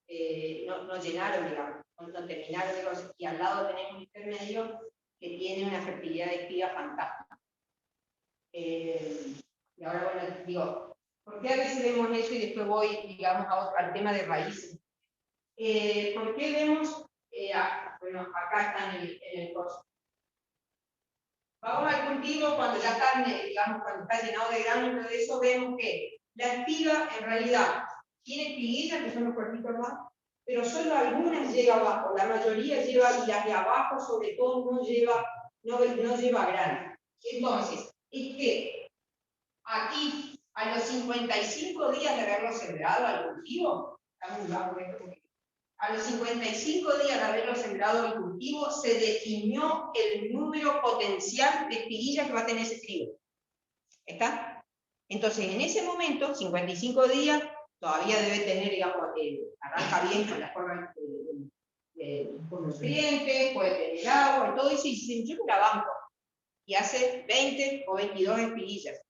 no llenaron, digamos, no terminaron, digamos, y al lado tenemos un intermedio que tiene una fertilidad de espiga fantástica. Y ahora, bueno, digo, ¿por qué a veces vemos eso y después voy, digamos, al tema de raíces? ¿Por qué vemos, bueno, acá está en el costo? Vamos al cultivo cuando ya está, digamos, cuando está llenado de grano y todo eso, vemos que la espiga en realidad tiene espiguillas, que son los cuerpitos abajo, pero solo algunas lleva abajo, la mayoría lleva, y las de abajo sobre todo no lleva grano. Entonces, es que aquí A los 55 días de haberlo sembrado al cultivo, a los 55 días de haberlo sembrado al cultivo, se definió el número potencial de espiguillas que va a tener ese trigo. ¿Está? Entonces, en ese momento, 55 días, todavía debe tener, digamos, arranca bien con la forma con nutrientes, puede tener agua y todo eso, y si yo me la banco, y hace 20 o 22 espiguillas.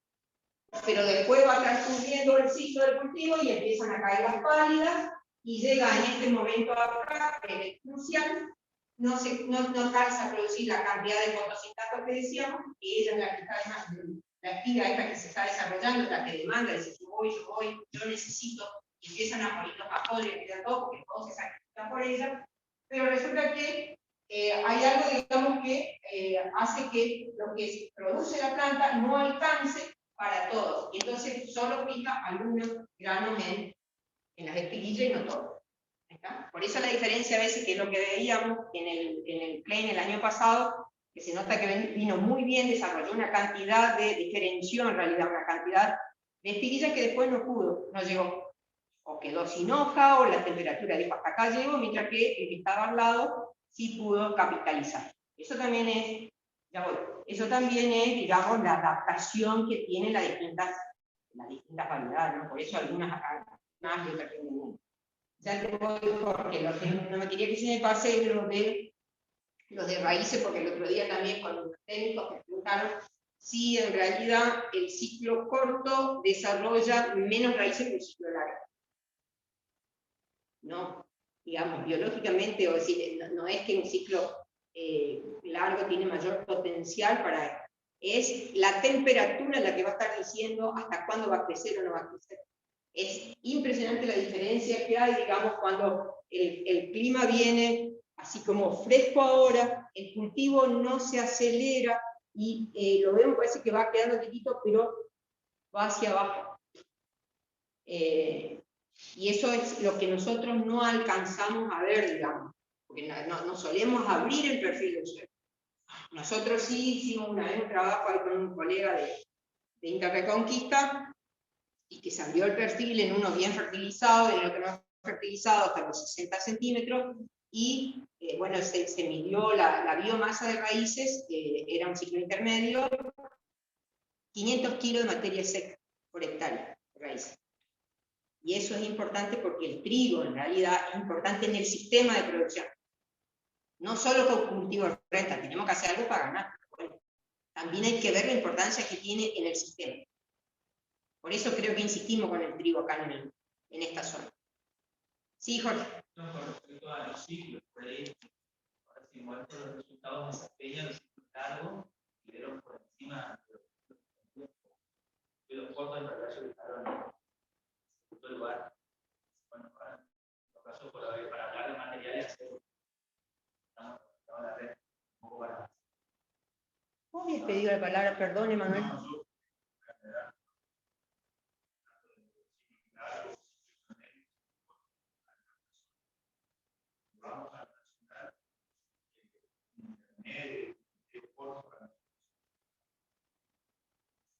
Pero después va a estar cubriendo el ciclo del cultivo y empiezan a caer las pálidas, y llega en este momento acá, que es crucial, no alcanza a producir la cantidad de fotosintasa que decíamos, y ella es la que está además, la espiga esta que se está desarrollando, la que demanda, dice yo necesito, y empiezan a morir los pastores, empiezan todo, porque todos se sacrifican por ella, pero resulta que hay algo, digamos, que hace que lo que se produce la planta no alcance para todos, y entonces solo fija algunos granos en las espiguillas y no todos. ¿Está? Por eso la diferencia a veces, que es lo que veíamos en el Klein el año pasado, que se nota que vino muy bien, desarrolló una cantidad de, diferenció en realidad una cantidad de espiguillas que después no llegó, o quedó sin hoja, o la temperatura dijo hasta acá llegó, mientras que el que estaba al lado sí pudo capitalizar. Eso también es, digamos, la adaptación que tienen las distintas variedades, ¿no? Por eso algunas acá más y otras menos. Ya te voy, porque no me quería que se me pase los de raíces, porque el otro día también con los técnicos me preguntaron si en realidad el ciclo corto desarrolla menos raíces que el ciclo largo. No, digamos, biológicamente, o decir, no es que un ciclo largo tiene mayor potencial para... Es la temperatura la que va a estar diciendo hasta cuándo va a crecer o no va a crecer. Es impresionante la diferencia que hay, digamos, cuando el clima viene así como fresco ahora, el cultivo no se acelera y lo vemos, parece que va quedando chiquito, pero va hacia abajo. Y eso es lo que nosotros no alcanzamos a ver, digamos, porque no solemos abrir el perfil del suelo. Nosotros sí hicimos una vez un trabajo ahí con un colega de Interreconquista, y que se abrió el perfil en uno bien fertilizado, en el otro no fertilizado, hasta los 60 centímetros, y bueno, se midió la biomasa de raíces, era un ciclo intermedio, 500 kilos de materia seca por hectárea de raíces. Y eso es importante porque el trigo, en realidad, es importante en el sistema de producción. No solo con cultivo de renta, tenemos que hacer algo para ganar. Bueno, también hay que ver la importancia que tiene en el sistema. Por eso creo que insistimos con el trigo acá en esta zona. Sí, Jorge. No, con respecto a los ciclos, por ahí, ahora sí, igual por los resultados de esa peña, los ciclos largos, y vieron por encima de los cortos, en verdad, yo estaban en el segundo lugar. Bueno, para, en todo caso, para hablar de materiales, estamos en la red un poco para... ¿Cómo habías pedido la palabra? Perdón, Emanuel.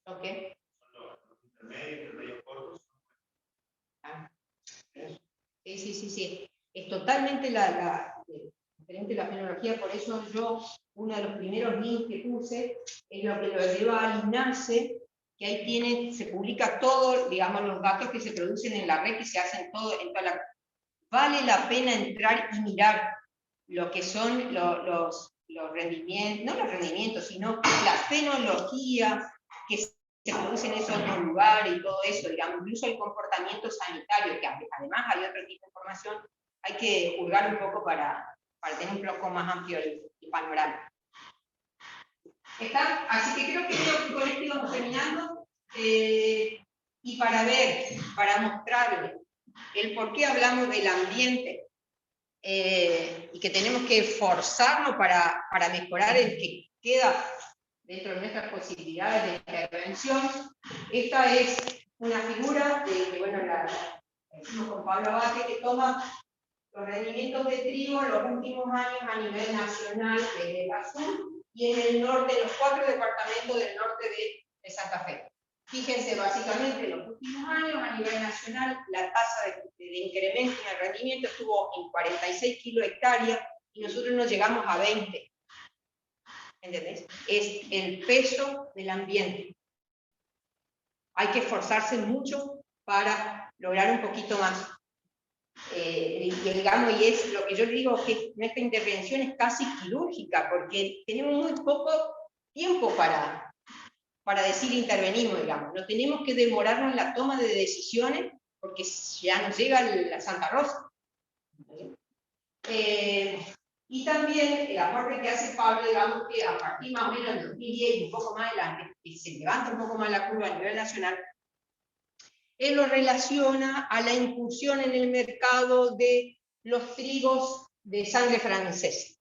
Ok. Los intermedios cortos. Sí. Es totalmente diferente la fenología, por eso yo, uno de los primeros links que puse, es lo que lo lleva al INASE, que ahí se publica todo, digamos, los datos que se producen en la red, que se hacen todo, en toda la... Vale la pena entrar y mirar lo que son los rendimientos, no los rendimientos, sino la fenología que se produce en esos otros lugares y todo eso, digamos, incluso el comportamiento sanitario, que además hay otro tipo de información, hay que juzgar un poco para tener un poco más amplio el panorama. ¿Está? Así que creo que con esto íbamos terminando, y para mostrarles el por qué hablamos del ambiente, y que tenemos que esforzarnos para mejorar el que queda dentro de nuestras posibilidades de intervención. Esta es una figura que bueno, la hicimos con Pablo Abate, que toma los rendimientos de trigo en los últimos años a nivel nacional desde el azul y en el norte, en los 4 departamentos del norte de Santa Fe. Fíjense, básicamente en los últimos años, a nivel nacional, la tasa de incremento en el rendimiento estuvo en 46 kilos hectárea y nosotros no llegamos a 20. ¿Entendés? Es el peso del ambiente. Hay que esforzarse mucho para lograr un poquito más. Digamos, y es lo que yo digo, que nuestra intervención es casi quirúrgica, porque tenemos muy poco tiempo para decir intervenimos, digamos. No tenemos que demorarnos en la toma de decisiones, porque ya nos llega la Santa Rosa. Y también el aporte que hace Pablo, digamos que a partir más o menos del 2010 y un poco más adelante, que se levanta un poco más la curva a nivel nacional, él lo relaciona a la incursión en el mercado de los trigos de sangre francesa.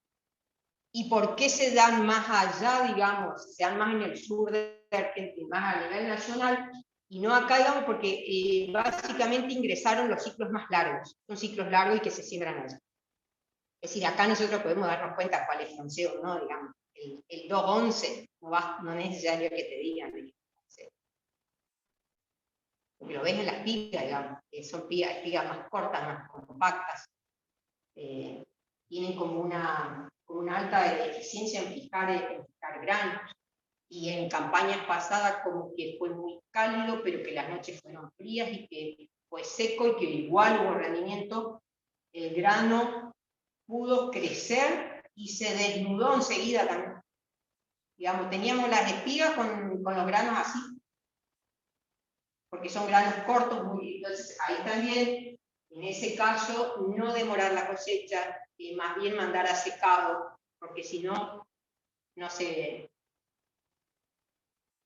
¿Y por qué se dan más allá, digamos, se dan más en el sur de Argentina, más a nivel nacional, y no acá, digamos, porque básicamente ingresaron los ciclos más largos, son ciclos largos y que se siembran allá. Es decir, acá nosotros podemos darnos cuenta cuál es francés, ¿no? Digamos, el 211 no es necesario que te digan. Porque lo ves en las pigas, digamos, que son pigas más cortas, más compactas. Tienen como una alta eficiencia en fijar granos. Y en campañas pasadas como que fue muy cálido, pero que las noches fueron frías y que fue seco y que igual hubo rendimiento. El grano pudo crecer y se desnudó enseguida también. Digamos, teníamos las espigas con los granos así, porque son granos cortos, entonces ahí también, en ese caso, no demorar la cosecha, más bien mandar a secado, porque si no, no se...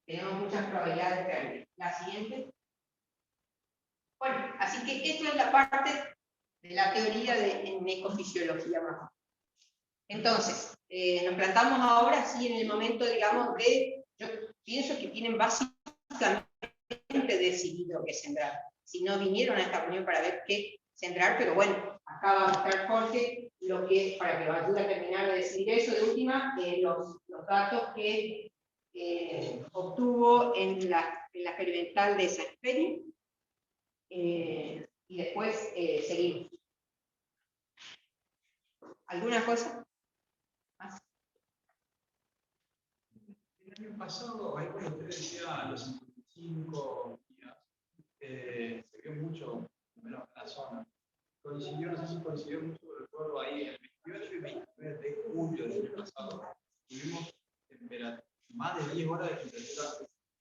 Tenemos muchas probabilidades de perder. La siguiente. Bueno, así que esto es la parte de la teoría en ecofisiología más. Entonces, nos plantamos ahora sí en el momento, digamos, yo pienso que tienen básicamente decidido qué sembrar. Si no vinieron a esta reunión para ver qué sembrar, pero bueno, acá va a estar Jorge, para que lo ayude a terminar de decidir eso, de última, los datos que obtuvo en la experimental de San Félix, y después seguimos. ¿Alguna cosa más? El año pasado, ahí cuando usted decía los 55 días, se vio mucho, al menos en la zona. Coincidió, no sé si coincidió mucho, recuerdo ahí, el 28 y 29 de julio del año pasado, tuvimos más de 10 horas de temperatura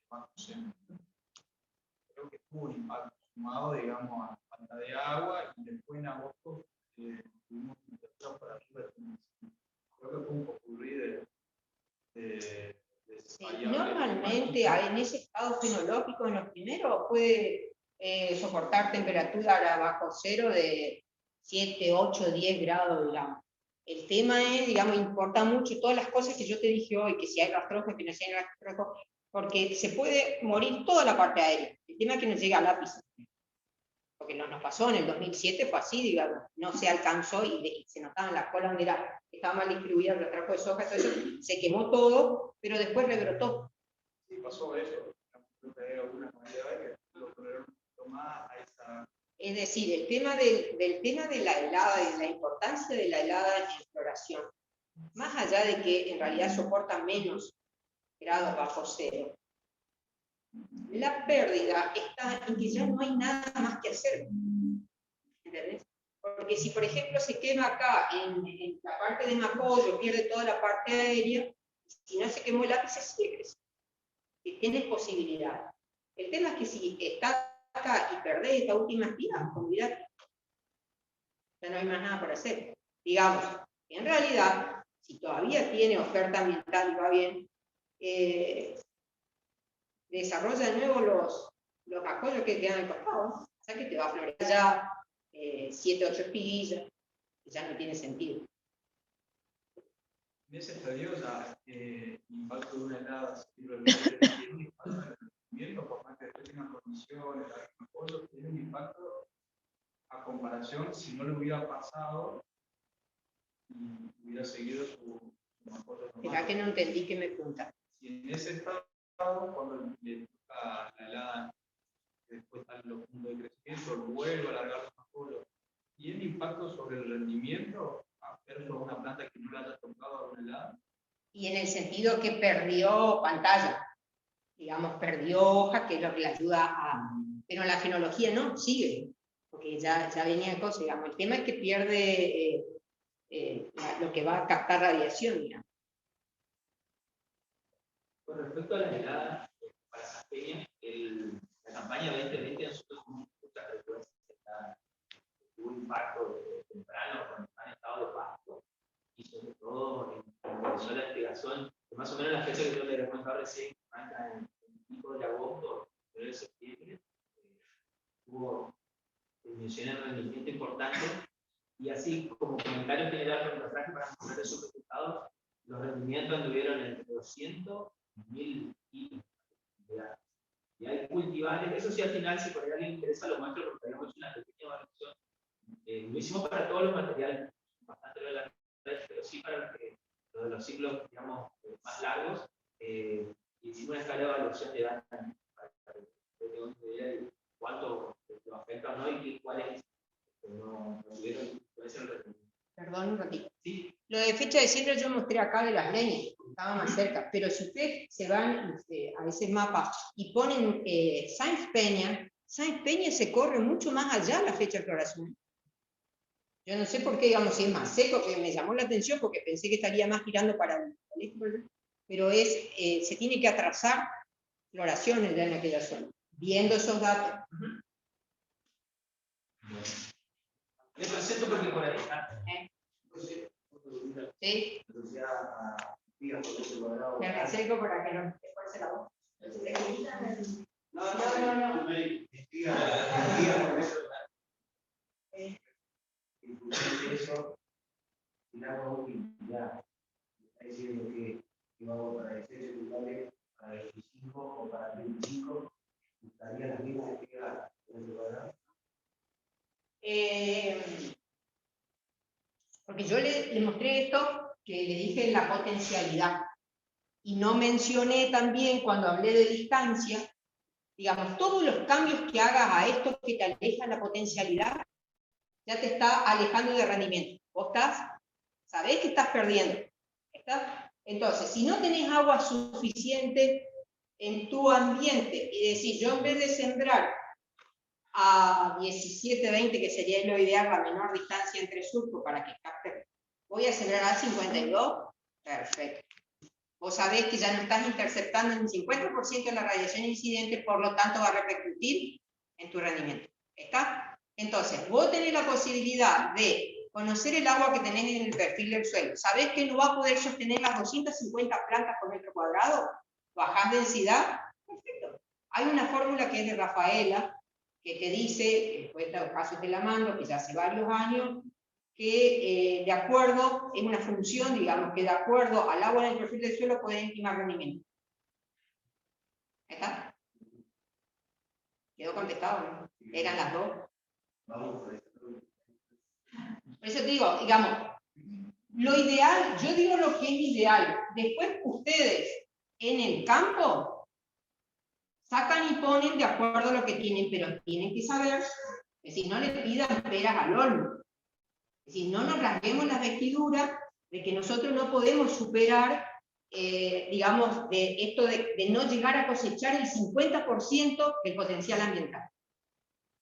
bajo cero. Creo que tuvo un impacto sumado, digamos, a la falta de agua, y después en agosto tuvimos temperaturas por arriba de 35. Creo que fue un popurrí de Sí, normalmente en ese estado fenológico en los primeros puede soportar temperatura bajo cero de 7, 8, 10 grados, digamos. El tema es, digamos, importa mucho todas las cosas que yo te dije hoy, que si hay rastrojos, que no si hay rastrojos, porque se puede morir toda la parte aérea. El tema es que no llega al lápiz. Porque nos pasó en el 2007, fue así, digamos, no se alcanzó y se notaban las colas donde estaba mal distribuida el trabajo de soja, todo eso, se quemó todo, pero después rebrotó. Sí, pasó eso. Creo que hay algunas variedades que lo toleraron un poquito más a esa. Es decir, el tema del tema de la helada y la importancia de la helada en la floración, más allá de que en realidad soporta menos grados bajo cero, la pérdida está en que ya no hay nada más que hacer. ¿Entendés? Porque si, por ejemplo, se quema acá en la parte de Macoyo, pierde toda la parte aérea, si no se quemó el lápiz, se sigue creciendo. Tienes posibilidad. El tema es que si está acá y perdés esta última espiga, olvidate. Ya no hay más nada por hacer. Digamos, en realidad, si todavía tiene oferta ambiental y va bien, desarrolla de nuevo los acollos que quedan al costado. O sea que te va a florecer ya 7, 8 espiguillas, ya no tiene sentido. En ese estadio, el impacto de una helada tiene un impacto en el rendimiento, por más que después tengan condiciones, tiene un impacto a comparación si no le hubiera pasado y hubiera seguido su acuerdo normal. ¿Será que no entendí que me pregunta? Si en ese estado, cuando le toca la helada y en el sentido que perdió pantalla, digamos, perdió hoja, que es lo que le ayuda a... Pero la genología no, sigue, porque ya venía cosas, digamos. El tema es que pierde lo que va a captar radiación, digamos. Con respecto a la helada para Saspeña, la campaña 2020 nosotros tuvimos mucha frecuencia, tuvo un impacto temprano con el estado de pasto, y sobre todo en comenzó la irrigación, que más o menos la fecha que yo le he comentado recién, arranca en el pico de agosto, pero de septiembre, hubo disminuciones de rendimiento importantes, y así como comentario general con el traje para mostrar esos resultados, los rendimientos anduvieron entre 200 y 1000 kilos. Y hay cultivares, eso sí al final, si por ahí alguien le interesa, lo muestro porque habíamos hecho una pequeña evaluación. Lo hicimos para todos los materiales, bastante lo de la red, pero sí para lo de los ciclos, digamos, más largos. Hicimos una escala de evaluación de datos para que tengan una idea de cuánto lo afecta o no y cuáles no tuvieron influencia en el rendimiento. Perdón un ratito. Sí. Lo de fecha de siembra yo mostré acá de las leñas, estaba más cerca, pero si ustedes se van a ese mapa y ponen Sáenz Peña se corre mucho más allá la fecha de floración. Yo no sé por qué, digamos, si es más seco, que me llamó la atención porque pensé que estaría más girando para el este, pero se tiene que atrasar floraciones ya en aquella zona, viendo esos datos. Les presento porque por ahí está. ¿Sí? Me acerco para que no te fuerce la voz. No. Eso, y la utilidad. Está diciendo que vamos para 16 secundarios, para 25 o para 25, estaría las mismas que queda en el cuadrado. Porque yo le mostré esto, que le dije la potencialidad, y no mencioné también cuando hablé de distancia, digamos, todos los cambios que hagas a esto que te alejan la potencialidad, ya te está alejando de rendimiento. Vos sabés que estás perdiendo. ¿Está? Entonces, si no tenés agua suficiente en tu ambiente, y decís, yo en vez de sembrar a 17, 20, que sería lo ideal, la menor distancia entre surcos para que capte, voy a sembrar a 52, perfecto. Vos sabés que ya no estás interceptando en 50% de la radiación incidente, por lo tanto va a repercutir en tu rendimiento. ¿Está? Entonces, vos tenés la posibilidad de conocer el agua que tenés en el perfil del suelo. ¿Sabés que no va a poder sostener las 250 plantas por metro cuadrado? ¿Bajás densidad? Perfecto. Hay una fórmula que es de Rafaela, que te dice, que después en todo caso te la mando, que ya hace varios años, que de acuerdo, es una función, digamos, que de acuerdo al agua en el perfil del suelo pueden estimar rendimiento. ¿Está? ¿Quedó contestado, no? Eran las dos. Por eso te digo, digamos, lo ideal, yo digo lo que es ideal. Después ustedes en el campo sacan y ponen de acuerdo a lo que tienen, pero tienen que saber que si no le pidan peras al olmo. Es decir, no nos rasguemos las vestiduras de que nosotros no podemos superar, digamos, de esto de no llegar a cosechar el 50% del potencial ambiental.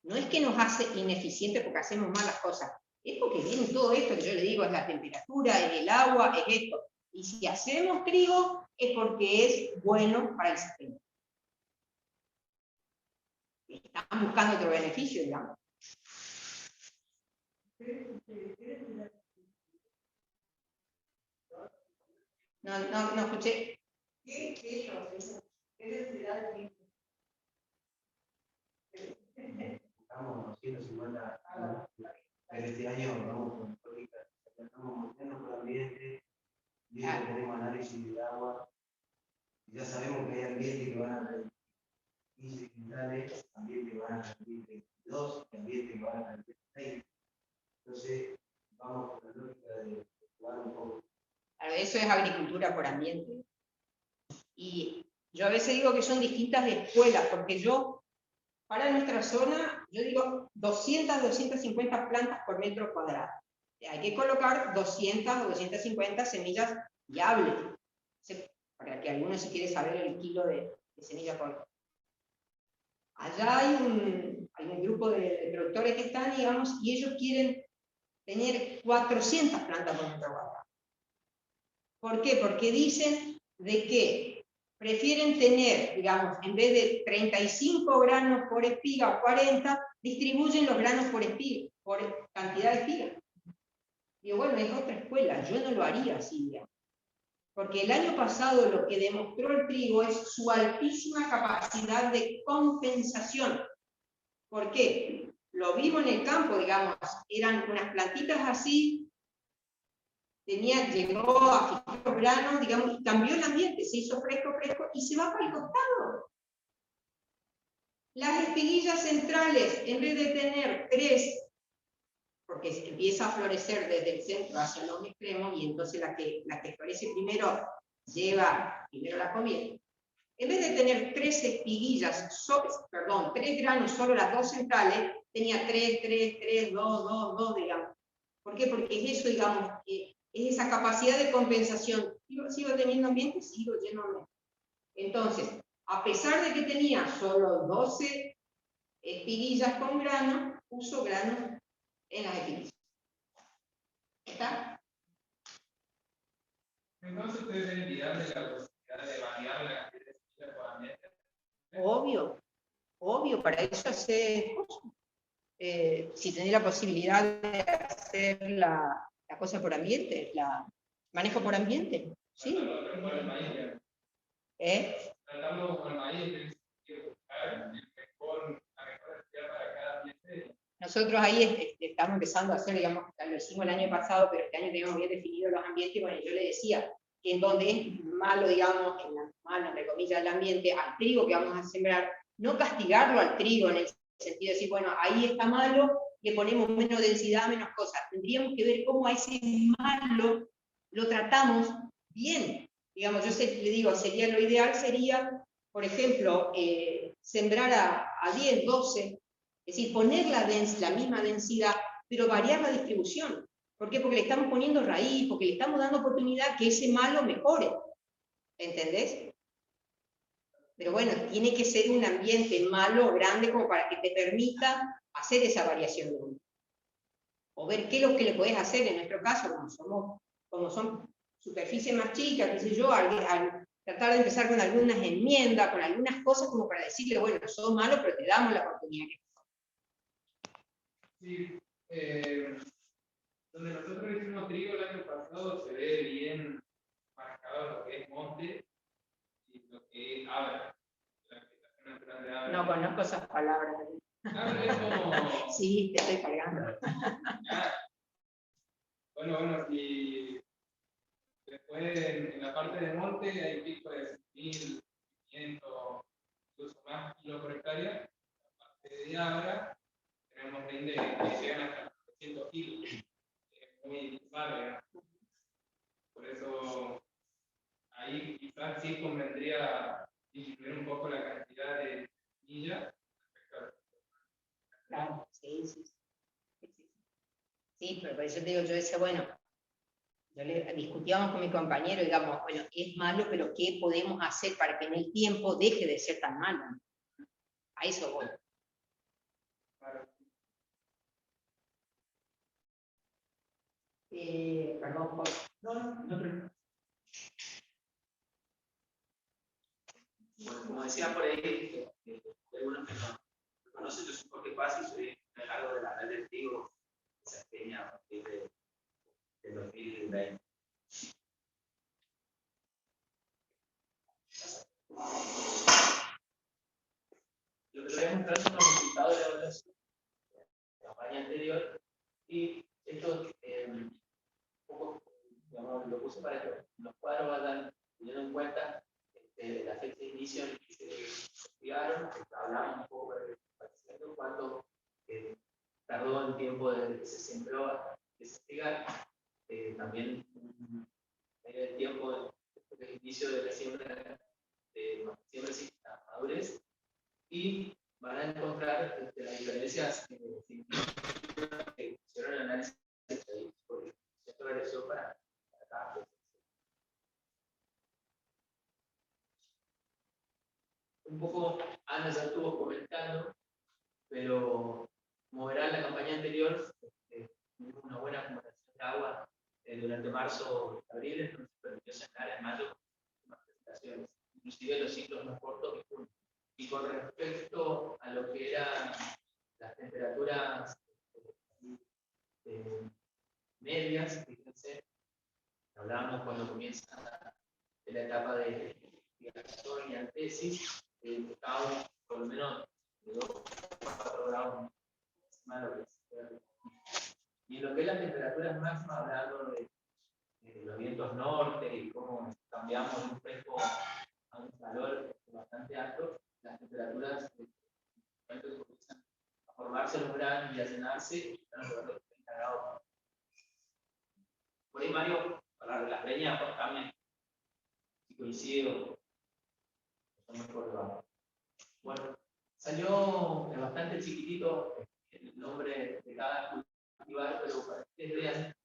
No es que nos hace ineficientes porque hacemos malas cosas, es porque viene todo esto que yo le digo, es la temperatura, es el agua, es esto. Y si hacemos trigo, es porque es bueno para el sistema. Están buscando otro beneficio, digamos. No escuché. ¿Qué densidad de Estamos 250, pero este año vamos con políticas, estamos moviendo por el ambiente, y tenemos análisis del agua, y ya sabemos que hay ambientes que van a rendir 15 quintales, ambientes que van a rendir 22, y ambientes que van a rendir 6. Entonces, vamos con la lógica de jugar un poco. Claro, eso es agricultura por ambiente. Y yo a veces digo que son distintas escuelas, porque para nuestra zona, yo digo 200, 250 plantas por metro cuadrado. Hay que colocar 200 o 250 semillas viables. para que alguno si quiere saber el kilo de semilla por. Allá hay un grupo de productores que están, digamos, y ellos quieren tener 400 plantas por metro cuadrado. ¿Por qué? Porque dicen de que prefieren tener, digamos, en vez de 35 granos por espiga o 40, distribuyen los granos por espiga, por cantidad de espiga. Digo, bueno, es otra escuela, yo no lo haría así, digamos. Porque el año pasado lo que demostró el trigo es su altísima capacidad de compensación. ¿Por qué? Lo vimos en el campo, digamos, eran unas plantitas así, llegó a fijar los granos, digamos, y cambió el ambiente, se hizo fresco, y se va para el costado. Las espiguillas centrales, en vez de tener 3, porque empieza a florecer desde el centro hacia los extremos, y entonces la que florece primero lleva primero la comida. En vez de tener 3 espiguillas, 3 granos, solo las 2 centrales, tenía 3, 2, digamos. ¿Por qué? Porque es eso, digamos, es esa capacidad de compensación. ¿Sigo teniendo ambiente? Sigo lleno de ambiente. Entonces, a pesar de que tenía solo 12 espiguillas con grano, uso grano en las espiguillas. ¿Está? Entonces ustedes deben olvidar de la posibilidad de variar la cantidad de semillas por ambiente. Obvio, para eso hace si tenés la posibilidad de hacer la cosa por ambiente, la manejo por ambiente, ¿sí? Tratando con el maíz, que buscar la mejor actividad para cada ambiente. Nosotros ahí estamos empezando a hacer, digamos, lo hicimos el año pasado, pero este año tenemos bien definidos los ambientes, y bueno, yo le decía que en donde es malo, digamos, malo, entre comillas, el ambiente, al trigo que vamos a sembrar, no castigarlo al trigo en el sentido de decir, bueno, ahí está malo, le ponemos menos densidad, menos cosas. Tendríamos que ver cómo a ese malo lo tratamos bien. Digamos, yo le digo, lo ideal sería, por ejemplo, sembrar a 10, 12, es decir, poner la misma densidad, pero variar la distribución. ¿Por qué? Porque le estamos poniendo raíz, porque le estamos dando oportunidad que ese malo mejore. ¿Entendés? Pero bueno, tiene que ser un ambiente malo, grande, como para que te permita hacer esa variación de uno. O ver qué es lo que le podés hacer. En nuestro caso, como son superficies más chicas, qué sé yo, al tratar de empezar con algunas enmiendas, con algunas cosas como para decirle, bueno, sos malo, pero te damos la oportunidad. Sí, donde nosotros hicimos trigo el año pasado se ve bien marcado lo que es monte y lo que es Abra, la vegetación natural de Abra. No conozco esas palabras. Abra es como... Sí, te estoy cargando. Bueno, y después en la parte de monte hay pico de 6.500, incluso más kilos por hectárea. La parte de Abra tenemos rinde que llegan hasta 300 kilos. Es muy larga. Por eso ahí quizás sí convendría disminuir un poco la cantidad de semillas. Claro, sí. Sí, pero por eso te digo, yo decía, bueno, discutíamos con mi compañero, digamos, bueno, es malo, pero ¿qué podemos hacer para que en el tiempo deje de ser tan malo? A eso voy. Perdón, no. Bueno, como decía por ahí, algunos que no conocen, yo soy Jorge Paz y soy encargado de la red de trigo de Salteña a partir de 2020. Lo que les voy a mostrar son los resultados de la evaluación de la campaña anterior, y esto un poco, digamos, lo puse para que los cuadros vayan teniendo en cuenta la fecha de inicio en que se investigaron, hablamos un poco de cuánto tardó el tiempo desde que se sembró hasta que se investigar, también el tiempo desde el inicio de la siembra y la madurez, y van a encontrar las diferencias significativas que hicieron el análisis porque esto realizó para cada cosa. un poco Ana ya estuvo comentando, pero como verán, la campaña anterior tuvimos una buena acumulación de agua durante marzo y abril, entonces permitió sembrar en mayo más presentaciones, inclusive los ciclos más cortos que junio. Y con respecto a lo que eran las temperaturas medias, fíjense, hablábamos cuando comienza la etapa de irrigación y antesis, estábamos por lo menos de 2 a 4 grados más lo que se. Y en lo que es las temperaturas máximas, hablando de los vientos norte y cómo cambiamos de un fresco a un calor bastante alto, las temperaturas comienzan a formarse los granos y a llenarse, están alrededor de 30 grados. Por ahí, Mario, para las leñas, contame si coincido, son mejor debajo. Bueno, salió bastante chiquitito el nombre de cada cultivar, pero para que ustedes vean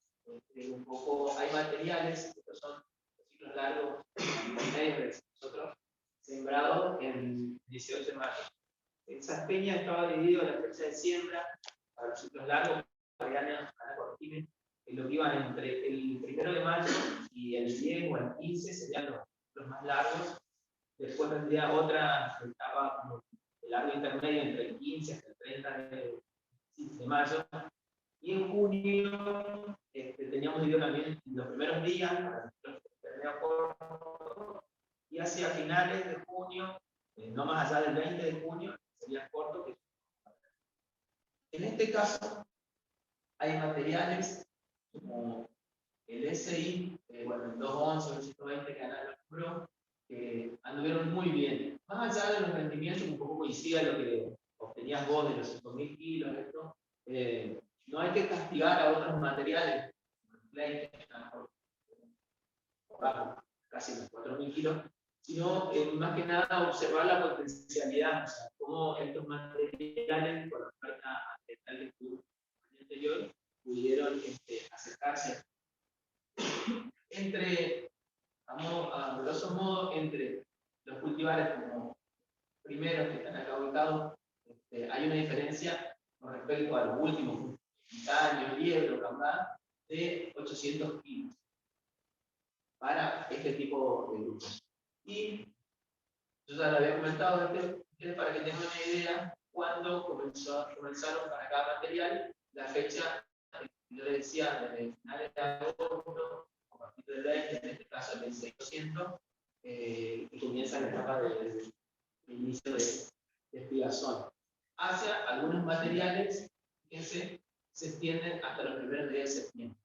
un poco, hay materiales, estos son los ciclos largos, nosotros sembrados en 18 de mayo. Esa peña estaba dividida en la fecha de siembra para los ciclos largos, para Ana Cortines, en lo que iban entre el 1 de mayo y el 10 o el 15 serían los más largos. Después vendría otra etapa como el largo intermedio entre el 15 hasta el 30 de mayo. Y en junio teníamos dividido también los primeros días para los intermedios cortos, y hacia finales de junio, no más allá del 20 de junio, sería corto. En este caso, hay materiales como el SI, bueno, el 211 o el 120 que Ana lo nombró, que anduvieron muy bien. Más allá de los rendimientos, un poco coincide lo que obtenías vos de los 5.000 kilos, esto, no hay que castigar a otros materiales, casi los 4.000 kilos, sino más que nada observar la potencialidad, o sea, cómo estos materiales, por la oferta ambiental del club anterior, pudieron acercarse entre, a grosso modo, entre los cultivares como primeros que están acá ubicados, hay una diferencia con respecto a los últimos, caño, liebre o cambá, de 800 kilos para este tipo de grupos. Y yo ya lo había comentado para que tengan una idea cuándo comenzaron para cada material, la fecha, yo les decía, desde finales de agosto, a partir del 20, en este caso el 26%, y comienza la etapa del inicio de espigazón. Hacia algunos materiales, fíjense, se extienden hasta los primeros días de septiembre.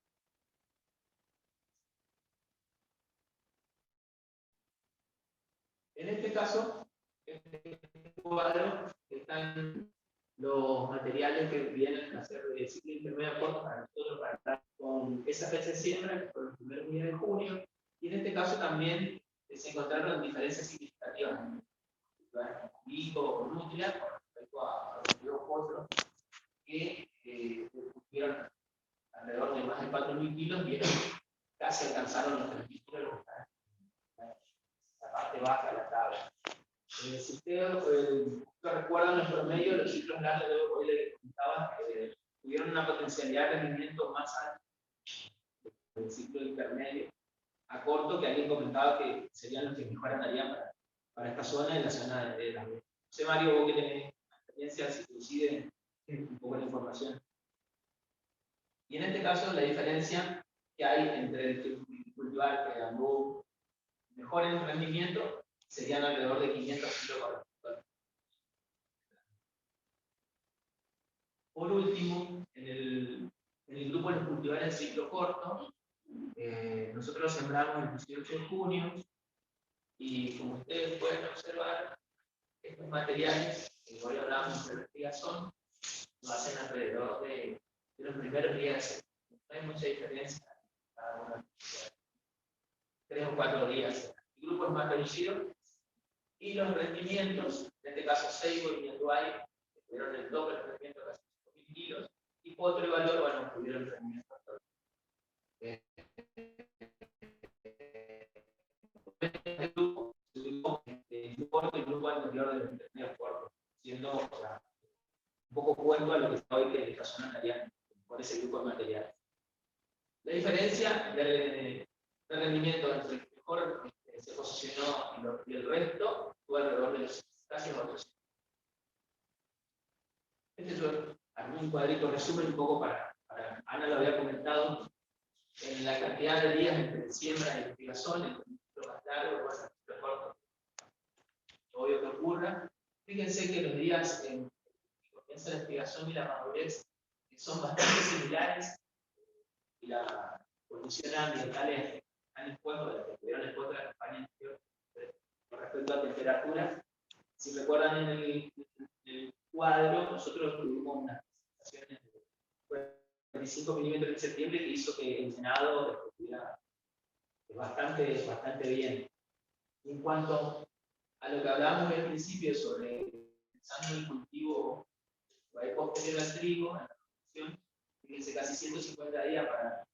En este caso, en este cuadro están los materiales que vienen a ser de ciclo intermedio corto para nosotros, para estar con esa fecha de siembra, que fue los primeros días de junio, y en este caso también se encontraron diferencias significativas en Vico o Nutria con respecto a los otros que tuvieron alrededor de más de 4.000 kilos y casi alcanzaron los 3.000 kilos, la parte baja de la tabla. Si ustedes recuerdan los promedios, los ciclos largos, hoy les comentaba que tuvieron una potencialidad de rendimiento más alta del ciclo intermedio a corto, que alguien comentaba que serían los que mejor andarían para esta zona y la zona de la. No sé, Mario, vos que tenés experiencia, si coincide un poco la información. Y en este caso, la diferencia que hay entre el cultivar que andó mejor en rendimiento serían alrededor de 500 kilos por hectárea. Por último, en el grupo de los cultivares de ciclo corto, nosotros sembramos el 18 de junio y como ustedes pueden observar, estos materiales, que hoy hablamos de investigación, lo hacen alrededor de los primeros días. No hay mucha diferencia cada uno. 3 o 4 días. El grupo es más reducido y los rendimientos, en este caso Seibo y Ñanduay, tuvieron el doble de rendimiento, casi 5.000 kilos, y Potro y Valor, bueno, tuvieron el rendimiento. El grupo corto y el grupo anterior de los intermedios cortos, siendo, o sea, un poco cuento a lo que está hoy que esta zona estaría por ese grupo de materiales. La diferencia de rendimiento entre el mejor se posicionó y el resto fue alrededor de los casi 400. Este es un cuadrito resumen un poco para Ana lo había comentado, en la cantidad de días entre siembra y investigación, el más largo, bueno, lo corto, obvio que ocurra. Fíjense que los días en que comienza la investigación y la madurez son bastante similares y las condiciones ambientales han expuesto, las que estuvieron expuestas en la campaña anterior con respecto a temperatura. Si recuerdan en el cuadro, nosotros tuvimos unas presentaciones de 45 milímetros en septiembre que hizo que el Senado estuviera bastante bien. En cuanto a lo que hablábamos al principio sobre pensando en el cultivo posterior al trigo, en la producción, fíjense casi 150 días para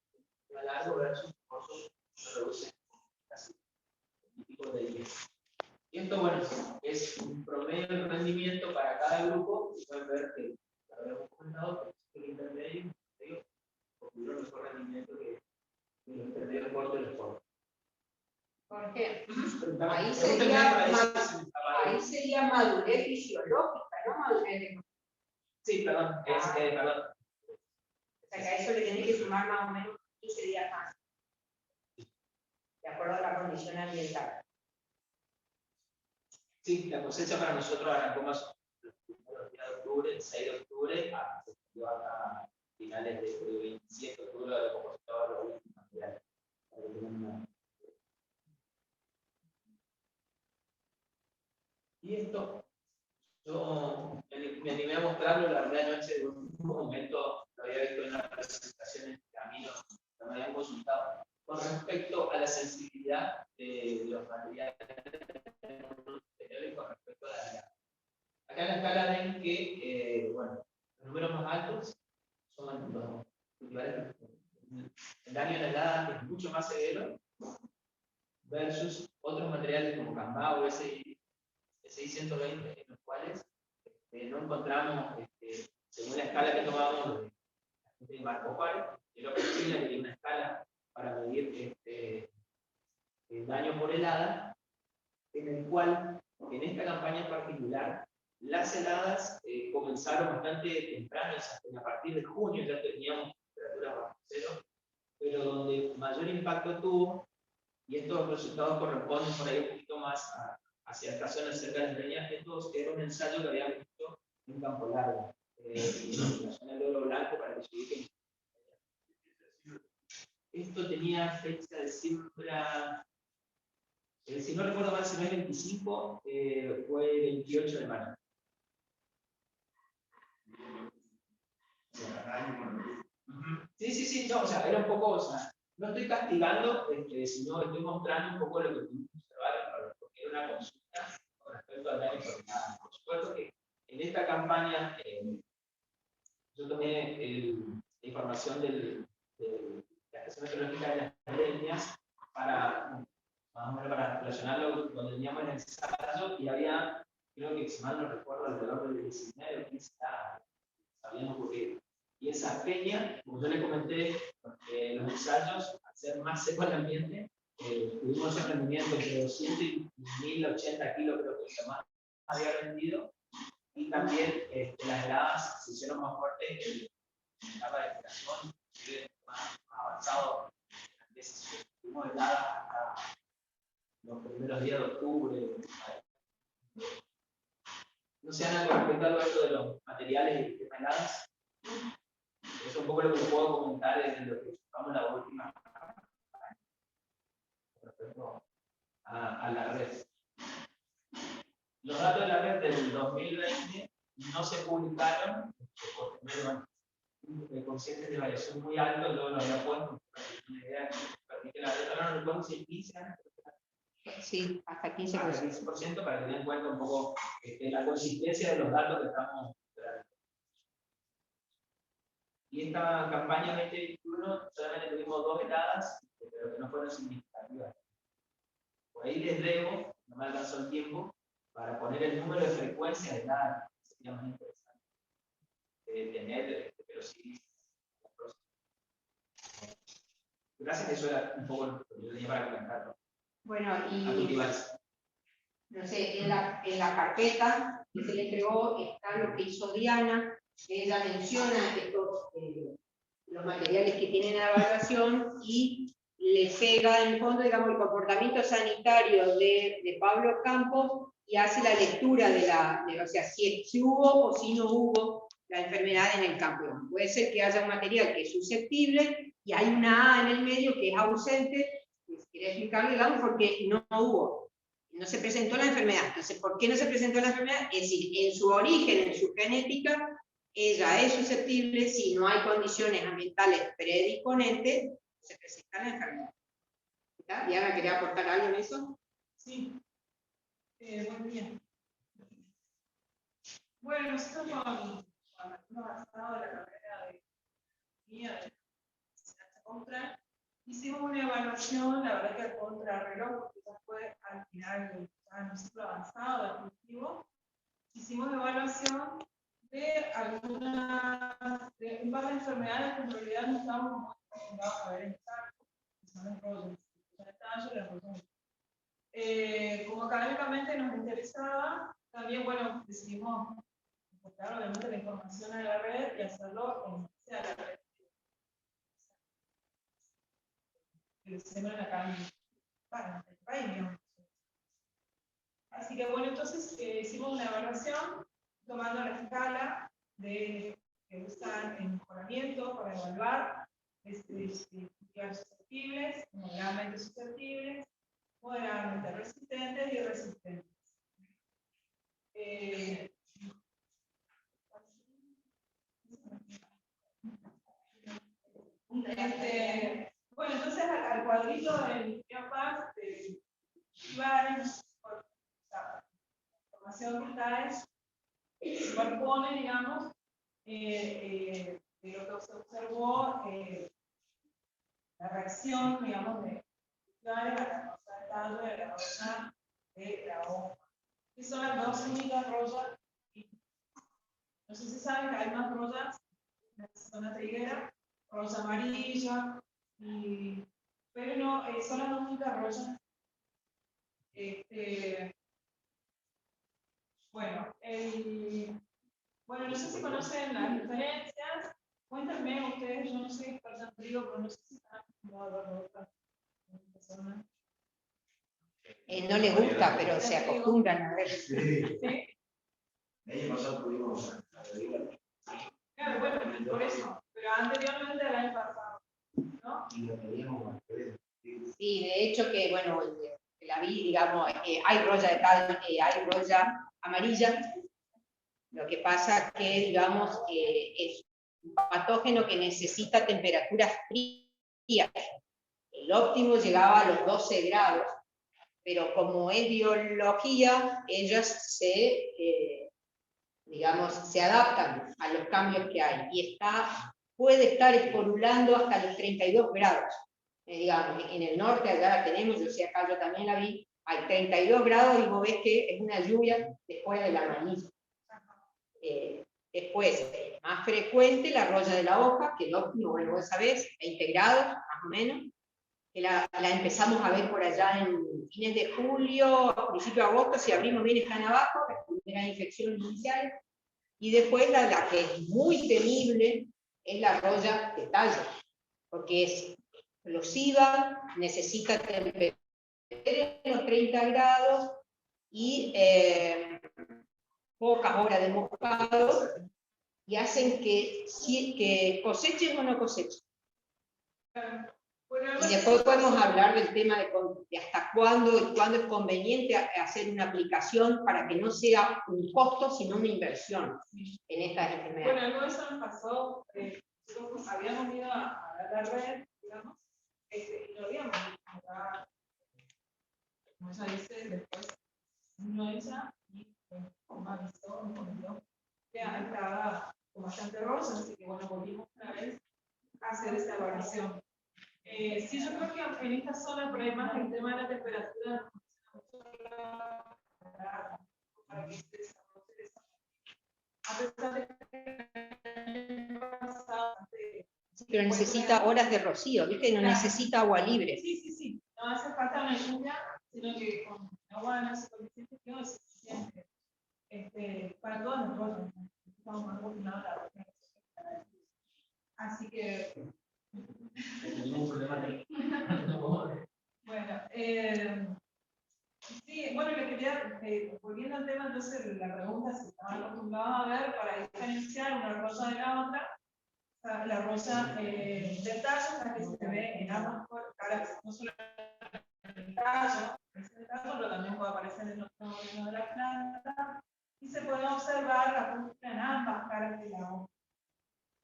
el largo versus corto, se reduce casi 20 de días. Y esto, bueno, es un promedio de rendimiento para cada grupo, y pueden ver que, ya lo habíamos comentado, que el intermedio obtuvieron mejor rendimiento que los intermedios cortos y los cortos. Jorge, Ahí ahí sería madurez fisiológica, no madurez de... sí, perdón, perdón. O sea que a eso le tiene que sumar más o menos 15 días más, de acuerdo a la condición ambiental. Sí, la cosecha para nosotros arrancó más o menos los días de octubre, el 6 de octubre, hasta finales de 27 de octubre, de como se estaba los últimos materiales. Y esto, yo me animé a mostrarlo, la verdad, anoche en un momento lo había visto en las presentaciones de camino, que me habían consultado, con respecto a la sensibilidad de los materiales con respecto a la edad. Acá en la escala ven que, bueno, los números más altos son los cultivares. El daño en la helada es mucho más severo versus otros materiales como Cambao o S620, en los cuales no encontramos, según la escala que tomamos de Marco Polo, que es lo posible que tiene una escala para medir el daño por helada, en el cual, en esta campaña en particular, las heladas comenzaron bastante temprano, a partir de junio ya teníamos temperaturas bajo cero, pero donde mayor impacto tuvo, y estos resultados corresponden por ahí un poquito más hacia esta zona cerca de las leñas, estos era un ensayo que habíamos visto en Campo Largo, en la zona del Oro Blanco, para que se ubiquen. Esto tenía fecha de siembra, si no recuerdo mal, si no es 25, fue 28 de mayo. Sí, no, o sea, era un poco, o sea, no estoy castigando, sino estoy mostrando un poco lo que pudimos observar, porque era una consulta con respecto al daño por nada. Por supuesto que en esta campaña yo tomé la información de la estación geológica de las leñas para, más o menos para relacionarlo cuando teníamos el ensayo, y había, creo que si mal no recuerdo, alrededor de 19 o 15 sabíamos ocurrido. Y esa peña, como yo les comenté, los ensayos, al ser más seco el ambiente, tuvimos un rendimiento entre 200 y 1080 kilos, creo que jamás había rendido, y también las heladas se hicieron más fuertes en la etapa de expiración, más avanzado. Tuvimos heladas hasta los primeros días de octubre. No sé, Ana, con respecto a esto de los materiales y heladas, es un poco lo que puedo comentar en lo que buscamos la última respecto a la red. Los datos de la red del 2020 no se publicaron por tener conscientes de variación muy alto, luego lo había puesto para que tengan una idea que la red, ahora no recuerdo si es 15 años. Sí, hasta 15%. Hasta 15%, para que tengan en cuenta un poco la consistencia de los datos que estamos mostrando. Y esta campaña 2021 solamente tuvimos 2 heladas, pero que no fueron significativas. Por ahí les debo, no me alcanzó el tiempo, para poner el número de frecuencias de nada, sería más interesante tener, pero sí. Gracias, eso era un poco lo que yo tenía para comentarlo. Bueno, A y cultivarse. no sé, en la carpeta que se le entregó está lo que hizo Diana, que ella menciona estos, los materiales que tienen la evaluación y le pega en el fondo, digamos, el comportamiento sanitario de Pablo Campos y hace la lectura o sea, si hubo o si no hubo la enfermedad en el campo. Puede ser que haya un material que es susceptible y hay una A en el medio que es ausente, quería explicarle, digamos, porque no hubo. No se presentó la enfermedad. Entonces, ¿por qué no se presentó la enfermedad? Es decir, en su origen, en su genética, ella es susceptible, si no hay condiciones ambientales predisponentes, se presenta la enfermedad. ¿Está? ¿Diana quería aportar algo en eso? Sí. Buen día. Bueno, nosotros con el avanzado de la carrera de economía de contra, hicimos una evaluación, la verdad que a contrarreloj, porque ya fue al final, ya en un ciclo avanzado del cultivo, hicimos evaluación de algunas, de un par de enfermedades que en realidad no estábamos muy acostumbrados a ver en saco, que son los rollos, el tallo y las rollos. Como académicamente nos interesaba, también, bueno, decidimos enfocar obviamente la información a la red y hacerlo en base a la red. Que se llama acá para el país. Así que bueno, entonces hicimos una evaluación tomando la escala que usan en mejoramiento para evaluar cultivos susceptibles, moderadamente susceptibles, moderadamente resistentes y resistentes. Bueno, entonces al cuadrito del Neopaz la información que está es superpone, digamos, de lo que se observó, la reacción, digamos, de a la rosa de tallo y a la rosa de la hoja. Y son las dos únicas rosas. No sé si saben que hay más rosas en la zona triguera, rosa amarilla, pero no, son las dos únicas rosas. Bueno, no sé si conocen las diferencias. Cuéntenme ustedes, yo no soy experta en trigo, pero no sé si están acostumbrados a ver otras personas. No le gusta, pero se acostumbran a ver. Sí. ¿Sí? El año pasado pudimos Claro, bueno, por eso. Pero anteriormente al año pasado, ¿no? y lo teníamos. Sí, de hecho que, bueno, que la vi, digamos, hay roya de tallo, hay roya amarilla. Lo que pasa que, digamos, es un patógeno que necesita temperaturas frías. El óptimo llegaba a los 12 grados, pero como es biología, ellas digamos, se adaptan a los cambios que hay y puede estar esporulando hasta los 32 grados. Digamos, en el norte, allá la tenemos, yo sé acá, yo también la vi, hay 32 grados y vos ves que es una lluvia después de la manilla. Después, más frecuente la roya de la hoja, que el óptimo, bueno, vos sabés, 20 grados, más o menos, que la empezamos a ver por allá en fines de julio, a principios de agosto, si abrimos bien están abajo, las primeras infecciones iniciales, y después la que es muy temible es la roya de tallo, porque es explosiva, necesita temperatura en los 30 grados y pocas horas de moscado, y hacen que cosechen o no cosechen. Bueno, Y después podemos hablar del tema de hasta cuándo y cuándo es conveniente hacer una aplicación para que no sea un costo, sino una inversión en estas enfermedades. Bueno, algo de eso nos pasó. Nosotros habíamos ido a la red, digamos, y lo habíamos visto, como ella dice, después vino ella y me avisó, me comentó que estaba con bastante rosa, así que bueno, volvimos otra vez a hacer esta evaluación. Sí, yo creo que en esta zona, por ahí más el tema de la temperatura, a pesar de que el año pasado, Pero necesita horas de rocío, ¿viste? No claro, necesita agua libre. sí, no hace falta una lluvia, sino que con agua no se suficiente, no es suficiente. Para todos nosotros, estamos más coordinados la región. Así que Ningún problema técnico. bueno, sí, bueno, le quería, volviendo al tema, entonces la pregunta si estaban acostumbrados a ver para diferenciar una rosa de la otra. O sea, la rosa del tallo, la que se ve en ambas caras, no solo en el tallo, pero también puede aparecer en otro órgano de la planta, y se puede observar la punta en ambas caras de la hoja.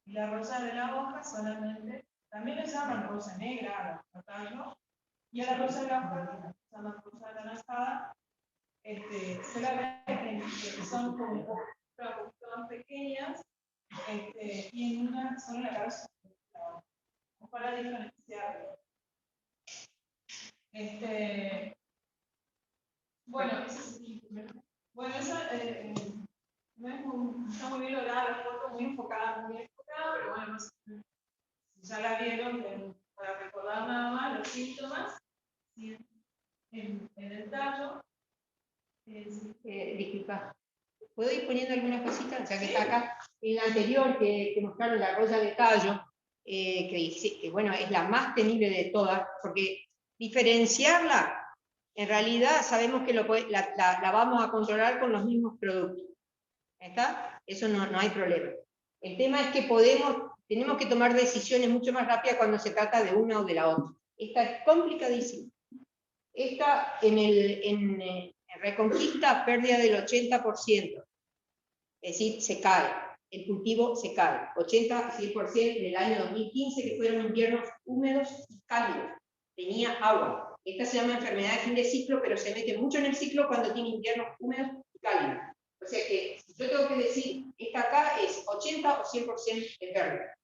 Y la rosa de la hoja solamente, también le llaman rosa negra a los tallos, y a la rosa de la hoja, se llama rosa de la nasada, se la ve que son como un poquito más pequeñas, y en una solo la cabeza para diferenciarlo. Bueno, esa no es está muy bien lograda la foto, muy enfocada, pero bueno, no sé, si ya la vieron, para recordar nada más los síntomas, ¿sí? en el tallo. Disculpa, ¿puedo ir poniendo algunas cositas? Ya que está acá. En la anterior que mostraron la rosa de tallo, que bueno, es la más temible de todas, porque diferenciarla, en realidad sabemos que la vamos a controlar con los mismos productos. ¿Está? Eso no hay problema. El tema es que tenemos que tomar decisiones mucho más rápidas cuando se trata de una o de la otra. Esta es complicadísima. Esta en Reconquista, pérdida del 80%. Es decir, se cae. El cultivo se cae. 80-100% en el año 2015, que fueron inviernos húmedos y cálidos. Tenía agua. Esta se llama enfermedad de fin de ciclo, pero se mete mucho en el ciclo cuando tiene inviernos húmedos y cálidos. O sea que, si yo tengo que decir, esta acá es 80 o 100% de pérdida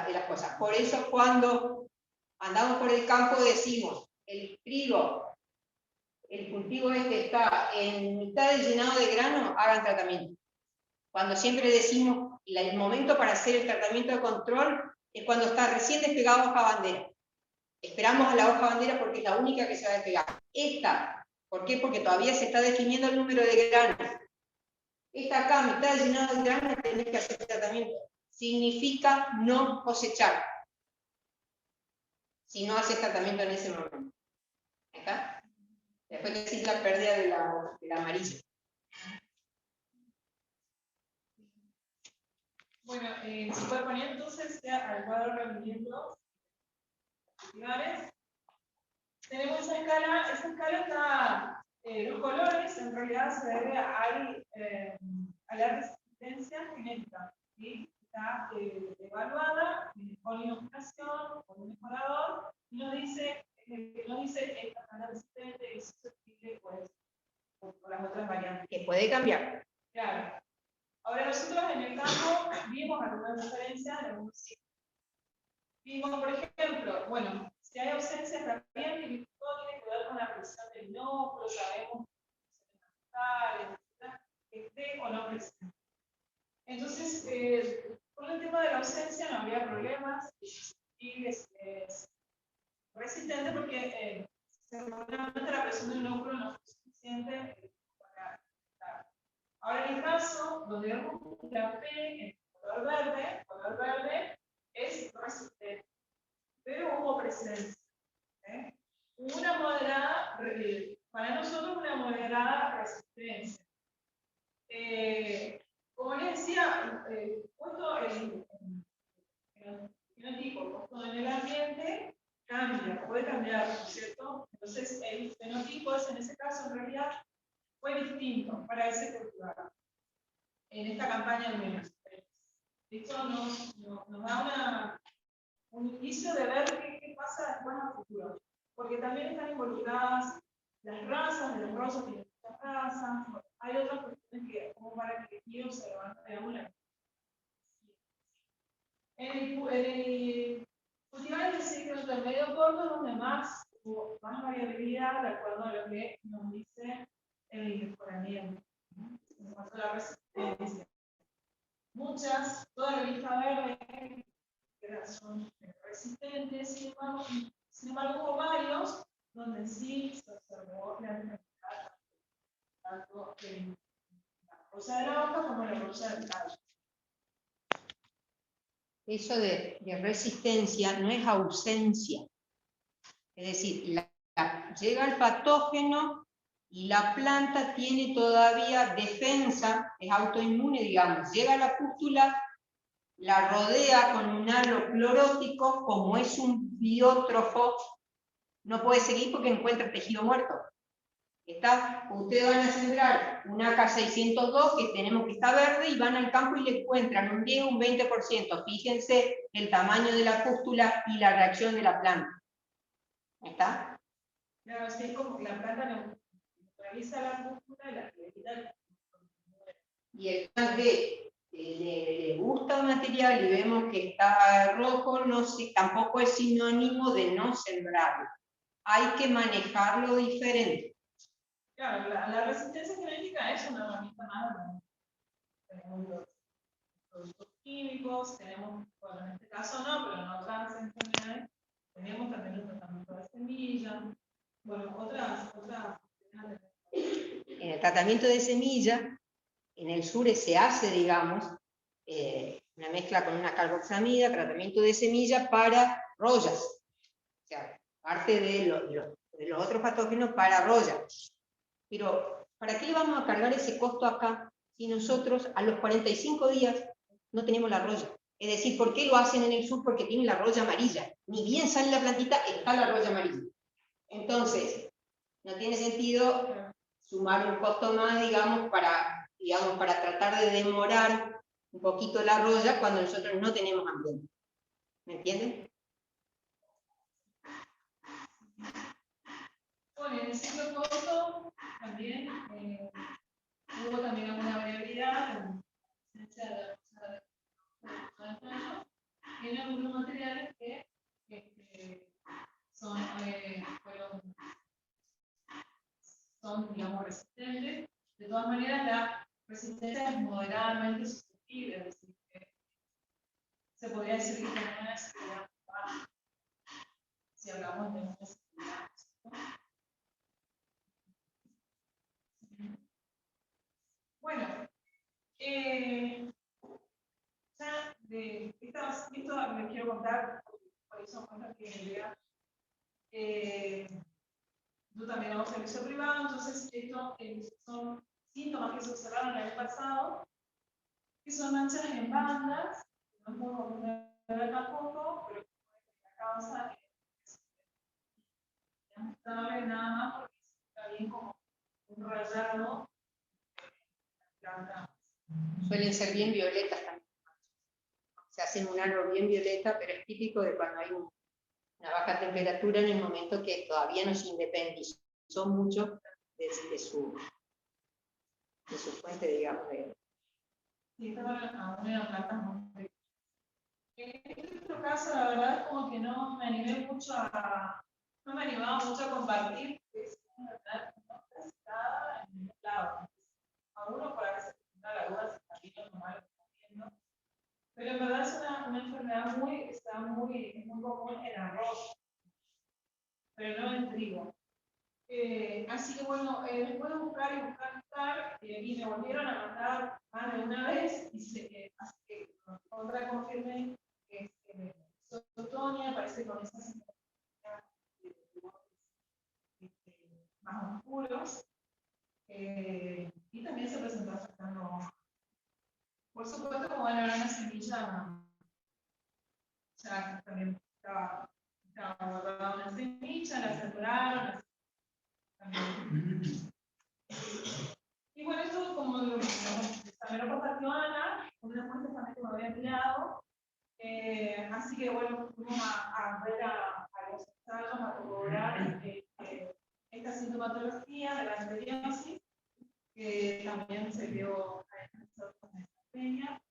de las cosas. Por eso cuando andamos por el campo decimos, el trigo, el cultivo está en mitad del llenado de grano, hagan tratamiento. Cuando siempre decimos, el momento para hacer el tratamiento de control es cuando está recién despegada hoja bandera. Esperamos a la hoja bandera porque es la única que se va a despegar. Esta, ¿por qué? Porque todavía se está definiendo el número de granos. Esta acá, mitad del llenado de grano, tenés que hacer tratamiento. Significa no cosechar si no haces tratamiento en ese momento. ¿Está? Después decís la pérdida de la amarilla. Bueno, se puede poner entonces ya al cuadro reuniendo tenemos esa escala está, los colores en realidad se debe a la resistencia genética, ¿sí? Está evaluada con inoculation, con un mejorador, y nos dice esta escala resistente es susceptible pues, por las otras variantes. Que puede cambiar. Claro. Ahora nosotros en el campo vimos algunas diferencias en algunos sitios. Vimos, por ejemplo, bueno, si hay ausencia también, y todo tiene que ver con la presión del inóculo, sabemos que esté o no presente. Entonces, con el tema de la ausencia no habría problemas, y es resistente porque seguramente la presión del inóculo no es suficiente para estar. Ahora, en el caso donde vemos la P en color verde es resistente, pero hubo presencia. Una moderada, para nosotros una moderada resistencia. Como les decía, puesto el fenotipo, puesto en el ambiente, cambia, puede cambiar, ¿no es cierto? Entonces, el fenotipo es, en ese caso, en realidad, fue distinto para ese cultivar. En esta campaña al menos. Esto nos da un indicio de ver qué pasa después en el futuro. Porque también están involucradas las razas, de los rosas tienen muchas razas, hay otras cuestiones que, como para que aquí observamos la. En el cultivar el ciclo intermedio corto es donde más variabilidad de acuerdo a lo que nos dice el mejoramiento. En cuanto a la resistencia. la lista verde, que son resistentes, sin embargo hubo varios donde sí se observó la enfermedad, tanto en la rosa de la hoja como en la rosa del tallo. Eso de resistencia no es ausencia. Es decir, llega el patógeno y la planta tiene todavía defensa, es autoinmune, digamos. Llega la pústula, la rodea con un halo clorótico, como es un biótrofo, no puede seguir porque encuentra tejido muerto. Ustedes van a sembrar una AK602 que tenemos que está verde y van al campo y le encuentran un 10 o un 20%. Fíjense el tamaño de la pústula y la reacción de la planta. ¿Está? Claro, es como que la planta neutraliza la pústula y la evita. Y el plan B le gusta el material y vemos que está rojo, tampoco es sinónimo de no sembrarlo. Hay que manejarlo diferente. Claro, la resistencia genética es una herramienta más. Tenemos los productos químicos, tenemos, bueno, en este caso no, pero en otras enfermedades, tenemos también el tratamiento de semilla, bueno, otras. En el tratamiento de semilla, en el SURE se hace, digamos, una mezcla con una carboxamida, tratamiento de semilla para rollas. O sea, parte de los otros patógenos para rollas. Pero, ¿para qué le vamos a cargar ese costo acá si nosotros a los 45 días no tenemos la roya? Es decir, ¿por qué lo hacen en el sur? Porque tienen la roya amarilla. Ni bien sale la plantita, está la roya amarilla. Entonces, no tiene sentido sumar un costo más, digamos, para tratar de demorar un poquito la roya cuando nosotros no tenemos ambiente. ¿Me entienden? Bueno, en el ciclo corto también hubo también alguna variabilidad en la presencia en algunos materiales que son, digamos, resistentes. De todas maneras, la resistencia es moderadamente susceptible, es decir, que se podría decir que tiene una sensibilidad baja, si hablamos de una sensibilidad. Bueno, ya de esto les quiero contar, por eso cuenta que en realidad yo también hago servicio privado, entonces estos son síntomas que se observaron el año pasado, que son manchas en bandas, no es muy común de ver tampoco, pero la causa es mostrable nada más porque está bien como un rayado de planta. Suelen ser bien violetas también. Se hacen un halo bien violeta, pero es típico de cuando hay una baja temperatura en el momento que todavía no se independizó mucho de su fuente, digamos, de... Sí, esta es una planta muy... En este caso, la verdad es como que no me animé mucho no me animaba mucho a compartir, porque es una verdad no está en ningún lado. A uno por a veces da la duda si está bien o mal lo está viendo. Pero en verdad es una enfermedad es muy común en arroz, pero no en trigo. Así que bueno, después de buscar y buscar, y me volvieron a mandar más de una vez, y así que otra confirmé que es Sotonia, parece con esas más oscuros, y también se presentó afectando. Por supuesto, como van a ver una semilla, ya también estaba guardada una semilla, la separaron, y bueno, esto como también lo compartió Ana, una muestra también que me había enviado, así que bueno, fuimos a ver a los ensayos, a corroborar esta sintomatología de la anteriosis, que también se vio en esta peña.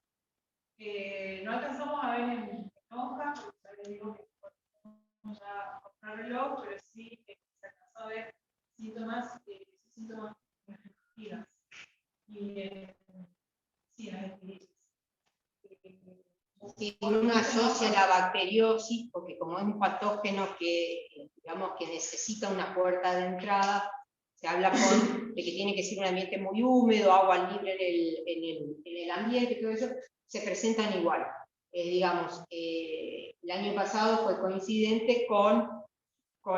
No alcanzamos a ver en hoja, porque ya les digo que podemos ya mostrar el reloj, pero sí se alcanzó a ver síntomas y sí, las espinillas. Sí, uno asocia la bacteriosis, porque como es un patógeno que, digamos, que necesita una puerta de entrada, se habla de que tiene que ser un ambiente muy húmedo, agua libre en el ambiente, todo eso, se presentan igual. Digamos, el año pasado fue coincidente con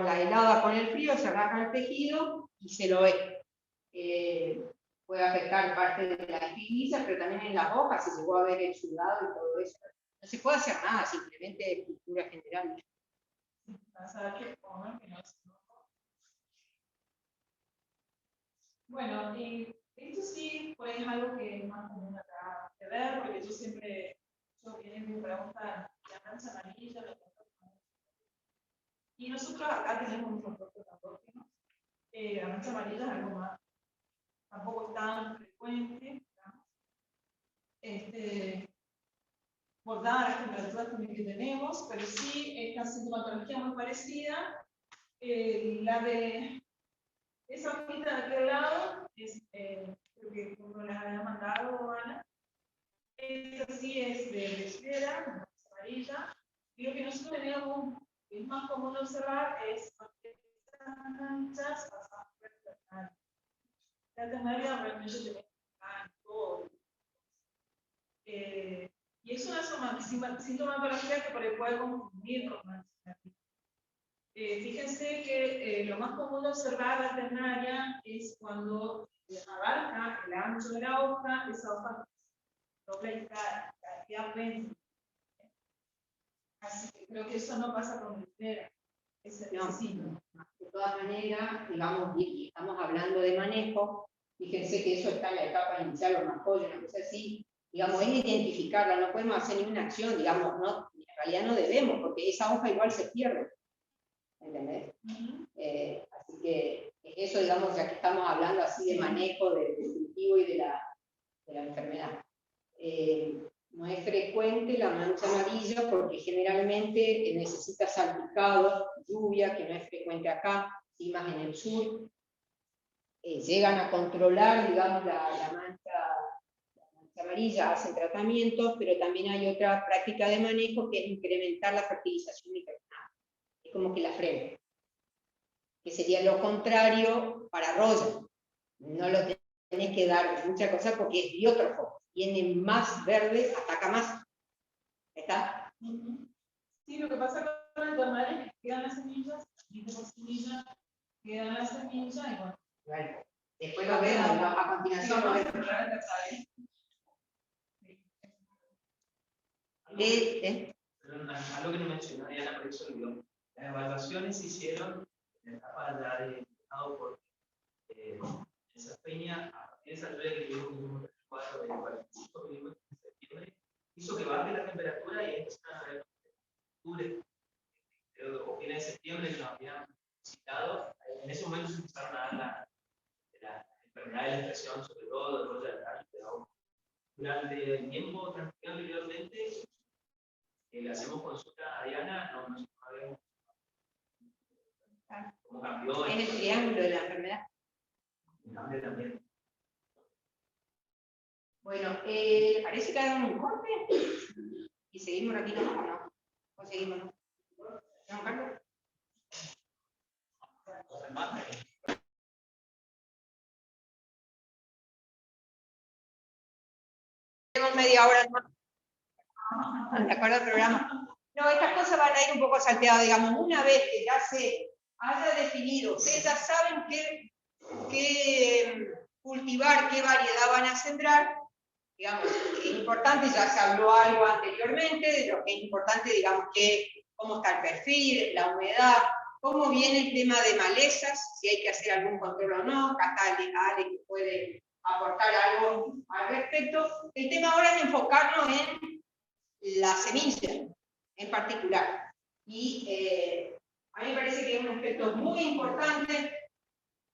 la helada, con el frío, se agarra el tejido y se lo ve. Puede afectar parte de la espiguilla, pero también en las hojas se llegó a ver el sudado y todo eso. No se puede hacer nada, simplemente cultura general. Bueno, y esto sí pues, es algo que es más común acá de ver, porque yo viene mi pregunta, la mancha amarilla, y nosotros acá tenemos un propio patógeno. La mancha amarilla es algo más, tampoco es tan frecuente, por dadas las temperaturas también que tenemos, pero sí esta sintomatología muy parecida, la de esa hojita de aquel lado, creo que uno les había mandado, Ana, esta sí es de esfera, amarilla, y lo que nosotros tenemos, que es más común observar, es estas manchas pasadas por el ternario. La ternaria realmente tenemos todo. Y es una sintomatología que por ahí puede confundir con mancha. Fíjense que lo más común de observar la ternaria es cuando abarca el ancho de la hoja, esa hoja dobla y queda frente. Así que creo que eso no pasa con la No, de todas maneras, digamos, y estamos hablando de manejo, fíjense que eso está en la etapa inicial, o más pollo, una cosa así, digamos, es identificarla, no podemos hacer ninguna acción, digamos, no, en realidad no debemos, porque esa hoja igual se pierde, ¿entendés? Así que eso, digamos, ya que estamos hablando así de manejo del cultivo y de la enfermedad. No es frecuente la mancha amarilla porque generalmente necesita salpicado, lluvia, que no es frecuente acá, y más en el sur. Llegan a controlar, digamos, la mancha amarilla, hacen tratamientos, pero también hay otra práctica de manejo que es incrementar la fertilización invernal. Es como que la frena, que sería lo contrario para roya. No lo tenés que dar mucha cosa porque es biótrofo, tiene más verde, ataca más. ¿Está? Sí, lo que pasa con el ternario es que quedan las semillas, y por semilla quedan las semillas, y bueno. Bueno, después lo vemos, a continuación lo vemos. Algo que no mencionó Diana, por eso olvidó. Las evaluaciones se hicieron en la etapa ya de por esa peña, a partir de esa lluvia que tuvimos el cuadro de 45 milímetros en septiembre, hizo que baje la temperatura y empezaron a ver octubre, o fines de septiembre, que nos habían citado. En ese momento se empezaron a dar la enfermedad de la expresión, sobre todo de roya de tal, pero durante el tiempo transcurrido anteriormente, le hacemos consulta a Diana, no sabemos cómo cambió. Es el triángulo de la enfermedad. Cambia también. Bueno, parece que hagamos un corte y seguimos un ratito más, ¿no? ¿O seguimos, no? ¿No, Carlos? Tenemos media hora más. ¿De acuerdo al programa? No, estas cosas van a ir un poco salteadas, digamos, una vez que ya se haya definido, ustedes ya saben qué cultivar, qué variedad van a sembrar, digamos, es importante, ya se habló algo anteriormente, de lo que es importante, digamos, cómo está el perfil, la humedad, cómo viene el tema de malezas, si hay que hacer algún control o no, acá está Ale que puede aportar algo al respecto. El tema ahora es enfocarnos en la semilla en particular. Y a mí me parece que es un aspecto muy importante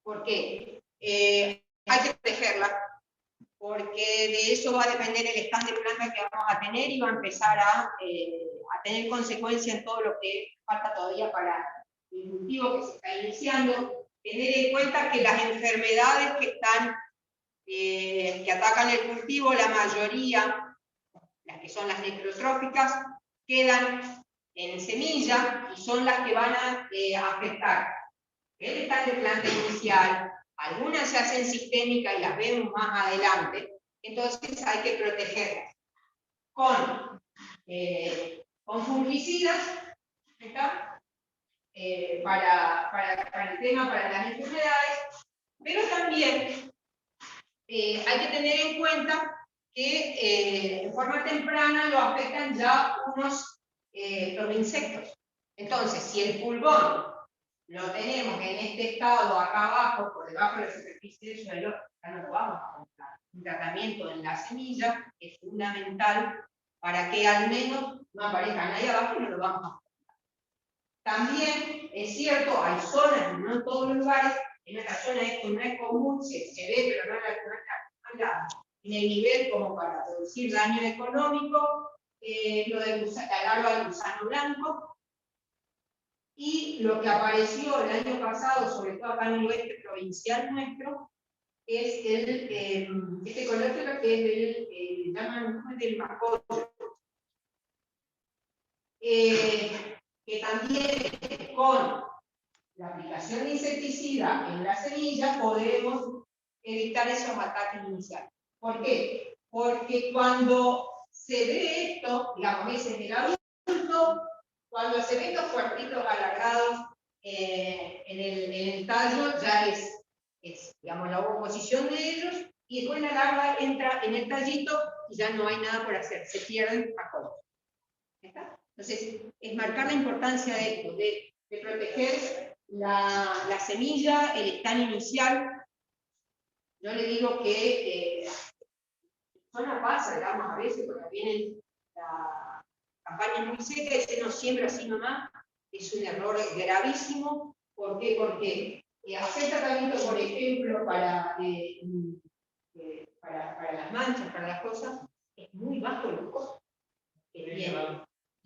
porque hay que protegerla, porque de eso va a depender el stand de planta que vamos a tener y va a empezar a tener consecuencias en todo lo que falta todavía para el cultivo que se está iniciando. Tener en cuenta que las enfermedades que atacan el cultivo, la mayoría, las que son las necrotróficas, quedan en semilla y son las que van a afectar el estado de planta inicial. Algunas se hacen sistémicas y las vemos más adelante, entonces hay que protegerlas con fungicidas, ¿está? Para el tema, para las enfermedades, pero también hay que tener en cuenta que en forma temprana lo afectan ya los insectos. Entonces, si el pulgón lo tenemos en este estado acá abajo, por debajo de la superficie del suelo, ya no lo vamos a comprar. Un tratamiento en la semilla es fundamental para que al menos no aparezca nadie abajo y no lo vamos a comprar. También es cierto, hay zonas, no en todos los lugares, en esta zona esto no es común, se ve, pero no en el nivel como para producir daño económico, lo de la larva del gusano blanco. Y lo que apareció el año pasado, sobre todo acá en el oeste provincial nuestro, es este coleóptero que llaman del macoyo. Que también con la aplicación de insecticida en la semilla podemos evitar esos ataques iniciales. ¿Por qué? Porque cuando se ve esto, digamos, ese es el adulto, cuando se ven los cuartitos alargados en el tallo, ya es, digamos, la oposición de ellos, y después la larva entra en el tallito y ya no hay nada por hacer, se pierden a color. ¿Está? Entonces, es marcar la importancia de esto, de proteger la semilla, el stand inicial. Yo le digo que zona pasa, digamos, a veces, porque vienen la campaña muy seca y se nos siembra así nomás, es un error gravísimo. ¿Por qué? Porque hacer tratamiento, por ejemplo, para las manchas, para las cosas, es muy bajo el costo.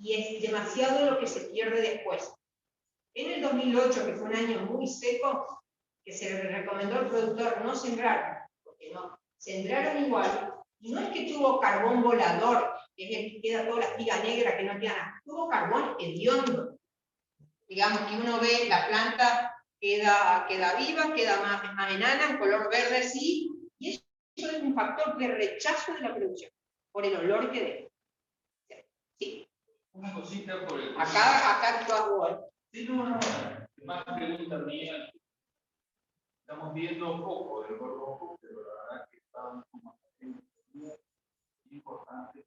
Y es demasiado lo que se pierde después. En el 2008, que fue un año muy seco, que se le recomendó al productor no sembrar, porque no, sembraron igual, y no es que tuvo carbón volador, que es el que queda toda la espiga negra que no queda nada, tuvo carbón hediondo. Digamos que uno ve la planta, queda viva, queda más enana, en color verde sí, y eso es un factor de rechazo de la producción, por el olor que deja. Sí. Una cosita por el... Acá actúa Word. Sí, no. Más pregunta mía. Estamos viendo un poco del rojo, pero la verdad que está muy importante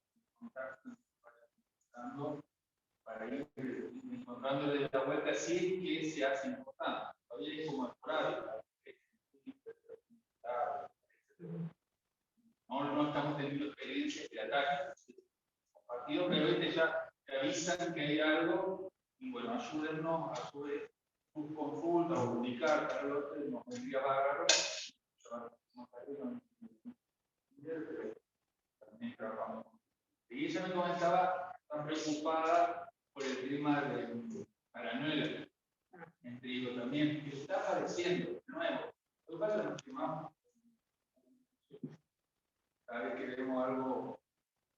para ir encontrándole la vuelta si es que se hace importante. Todavía es como explorar. No estamos teniendo experiencias de ataque compartido, pero ya te avisan que hay algo y bueno, ayúdennos a su vez, sus consultas o publicar, tal vez nos vendría bárbaro. También trabajamos. Y ella me comentaba, tan preocupada por el tema de paranoia en trigo también, que está apareciendo de nuevo. Lo que pasa es que nos quemamos. Cada vez que vemos algo,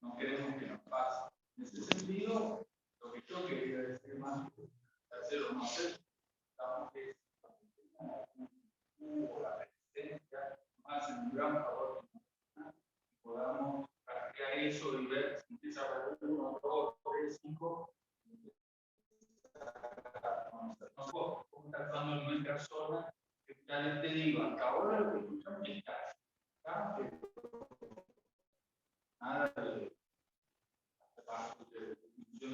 no queremos que nos pase. En ese sentido, lo que yo quería decir más, hacer o no hacer, estamos que la resistencia más en un gran favor que podamos practicar eso y ver si empieza a haber 1, 2, 3, 5. Nosotros, como está actuando en nuestra zona, que ya les te digo, hasta ahora lo que escuchamos es nada de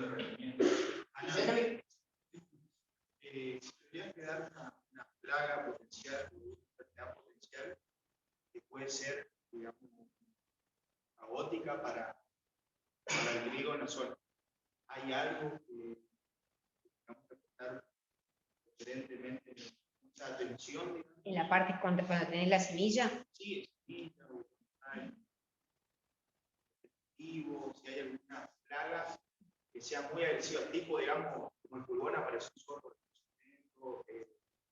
rendimiento. Tendría que dar una plaga potencial, una potencial que puede ser, digamos, caótica para el trigo en la zona. ¿Hay algo que tenemos que prestar preferentemente mucha atención? Digamos? En la parte cuando tenés la semilla. Sí, semilla, hay si hay alguna plaga que sea muy agresiva, tipo, digamos, como el pulgón apareció solo.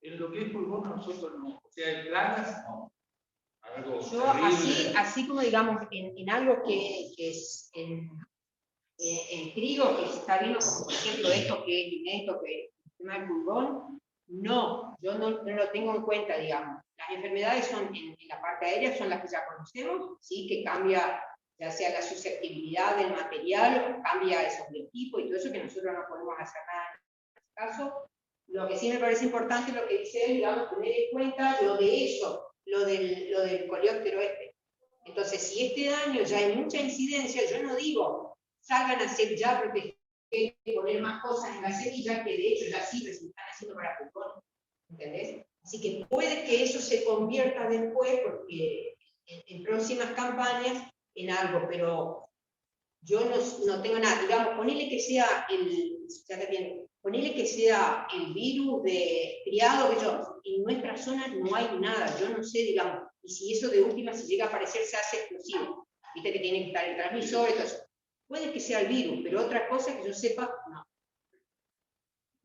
En lo que es pulgón nosotros no, o sea, en plagas no. Algo Yo así como digamos, en algo que es En trigo, que se está viendo, como por ejemplo esto que es inédito, que es el tema del pulgón, no, yo no lo tengo en cuenta, digamos. Las enfermedades son en la parte aérea, son las que ya conocemos, ¿sí? Que cambia ya sea la susceptibilidad del material, o cambia esos biotipos y todo eso, que nosotros no podemos hacer nada en este caso. Lo que sí me parece importante, lo que dice él, digamos, tener en cuenta lo de eso, lo del coleóptero este. Entonces, si este daño ya hay mucha incidencia, yo no digo, salgan a hacer ya proteger, poner más cosas en la semilla, que de hecho ya sirve, se están haciendo para pulgón, ¿entendés? Así que puede que eso se convierta después, porque en próximas campañas, en algo, pero yo no tengo nada, digamos, ponele que sea ponele que sea el virus de criado, que yo, en nuestra zona no hay nada, yo no sé, digamos, y si eso de última, si llega a aparecer, se hace explosivo, viste que tiene que estar el transmisor y todo eso. Puede que sea el virus, pero otra cosa que yo sepa, no.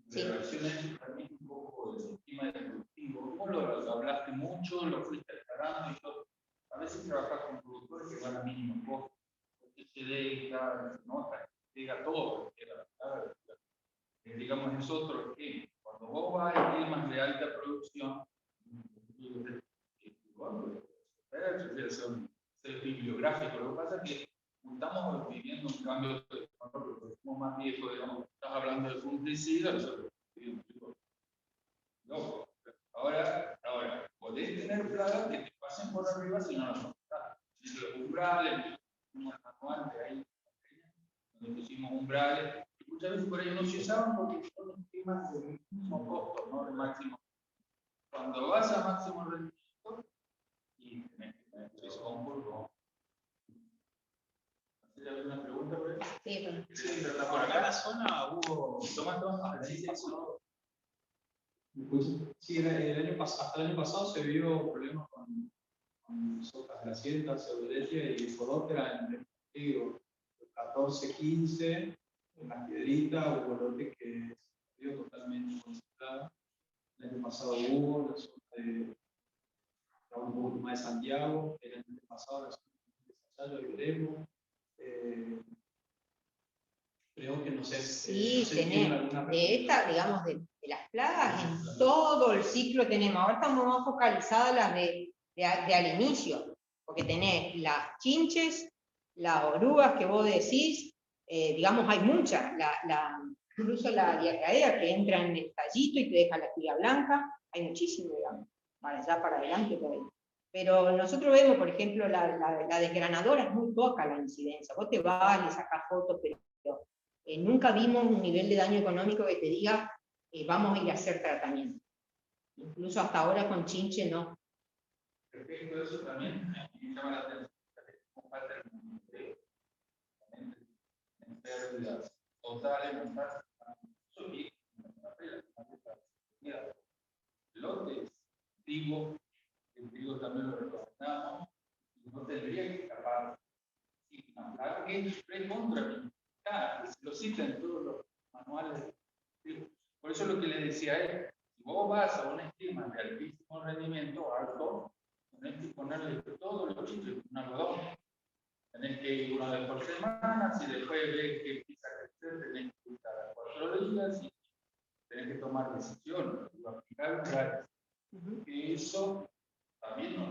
De reacciones también un poco del sistema productivo. Vos lo hablaste mucho, lo fuiste aclarando y todo. A veces trabajas con productores que van a mínimo costo, porque se deja, ¿no? Llega todo, digamos, es otro que cuando vos vas a temas de alta producción, es bibliográfico. Lo que pasa es que estamos viviendo un cambio de porque somos más viejos, digamos, estás hablando de fungicida, nosotros no. Ahora, podés tener plagas que te pasen por arriba si no las mostrás. Los umbrales, un manual de ahí, donde pusimos umbrales, y muchas veces por ahí no se usaban porque son esquemas de mismo costo, no de máximo. Cuando vas a máximo rendimiento, y tenés que tener eso a un pulgón. ¿Hay alguna pregunta por ahí? Sí, pero por acá en la zona hubo. Sí, el año pasado, hasta el año pasado se vio problemas con sojas grasientas, pseudoleche y podóptera en el trigo. 14, 15, en la piedrita hubo lote que se vio totalmente concentrado. El año pasado hubo la zona de un poco más de Santiago, el año pasado la zona de Sayayo y Gremo. Creo que no sé sí, no sé tenemos, de esta, digamos, de las plagas, en todo el ciclo tenemos. Ahora estamos más focalizadas las de al inicio, porque tenés las chinches, las orugas que vos decís, digamos, hay muchas, incluso la diarrea que entra en el tallito y te deja la tira blanca, hay muchísimo, digamos, para allá, para adelante, por ahí. Pero nosotros vemos, por ejemplo, la desgranadora es muy poca la incidencia. Vos te vas, le sacas fotos, pero nunca vimos un nivel de daño económico que te diga, vamos a ir a hacer tratamiento. Incluso hasta ahora con chinche no. Respecto a eso también me llama la atención que comparte el monitoreo en pérdidas totales, lotes, trigo, el trigo también lo recomendamos, y no tendría que escapar. Claro que es recontra, lo citan en todos los manuales. Por eso lo que le decía es, si vos vas a un esquema de altísimo rendimiento alto, tenés que ponerle todos los chicos un algodón. Tenés que ir una vez por semana, si después ves que empieza a crecer, tenés que ir cada 4 días y tenés que tomar decisiones, aplicar lugares. Que eso también no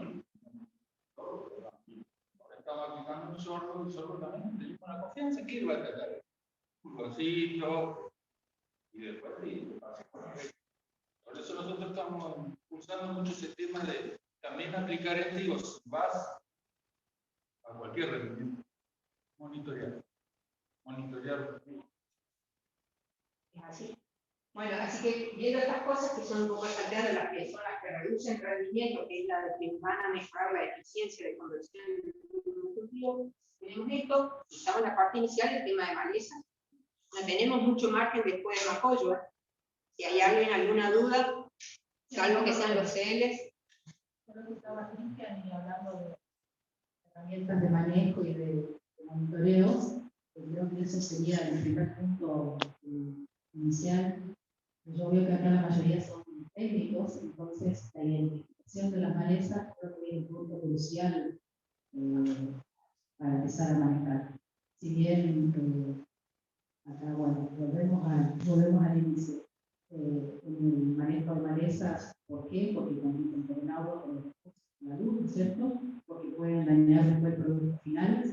ahora estamos aplicando un sorbo, el sorbo también tenemos la confianza que él va a tratar. Un cosito, y después sí, por eso nosotros estamos usando mucho ese tema de también aplicar digo, si vas a cualquier rendimiento, monitorear. Es así. Bueno, así que viendo estas cosas que son un poco salteadas, las que son las que reducen rendimiento, que es la de que van a mejorar la eficiencia de conversión del cultivo, tenemos esto, estaba en la parte inicial el tema de maleza. No tenemos mucho margen después de apoyo. Si hay alguien alguna duda, salvo que sean los CLs. Creo que estaba Cristian y hablando de herramientas de manejo y de monitoreos. Creo que eso sería el primer punto inicial. Yo veo que acá la mayoría son técnicos, entonces la identificación de las malezas creo que es un punto crucial para empezar a manejar. Si bien Acá, bueno, volvemos al inicio. El manejo de malezas, ¿por qué? Porque compiten con el agua, con los recursos, con la luz, ¿no es cierto? Porque pueden dañar después el producto final.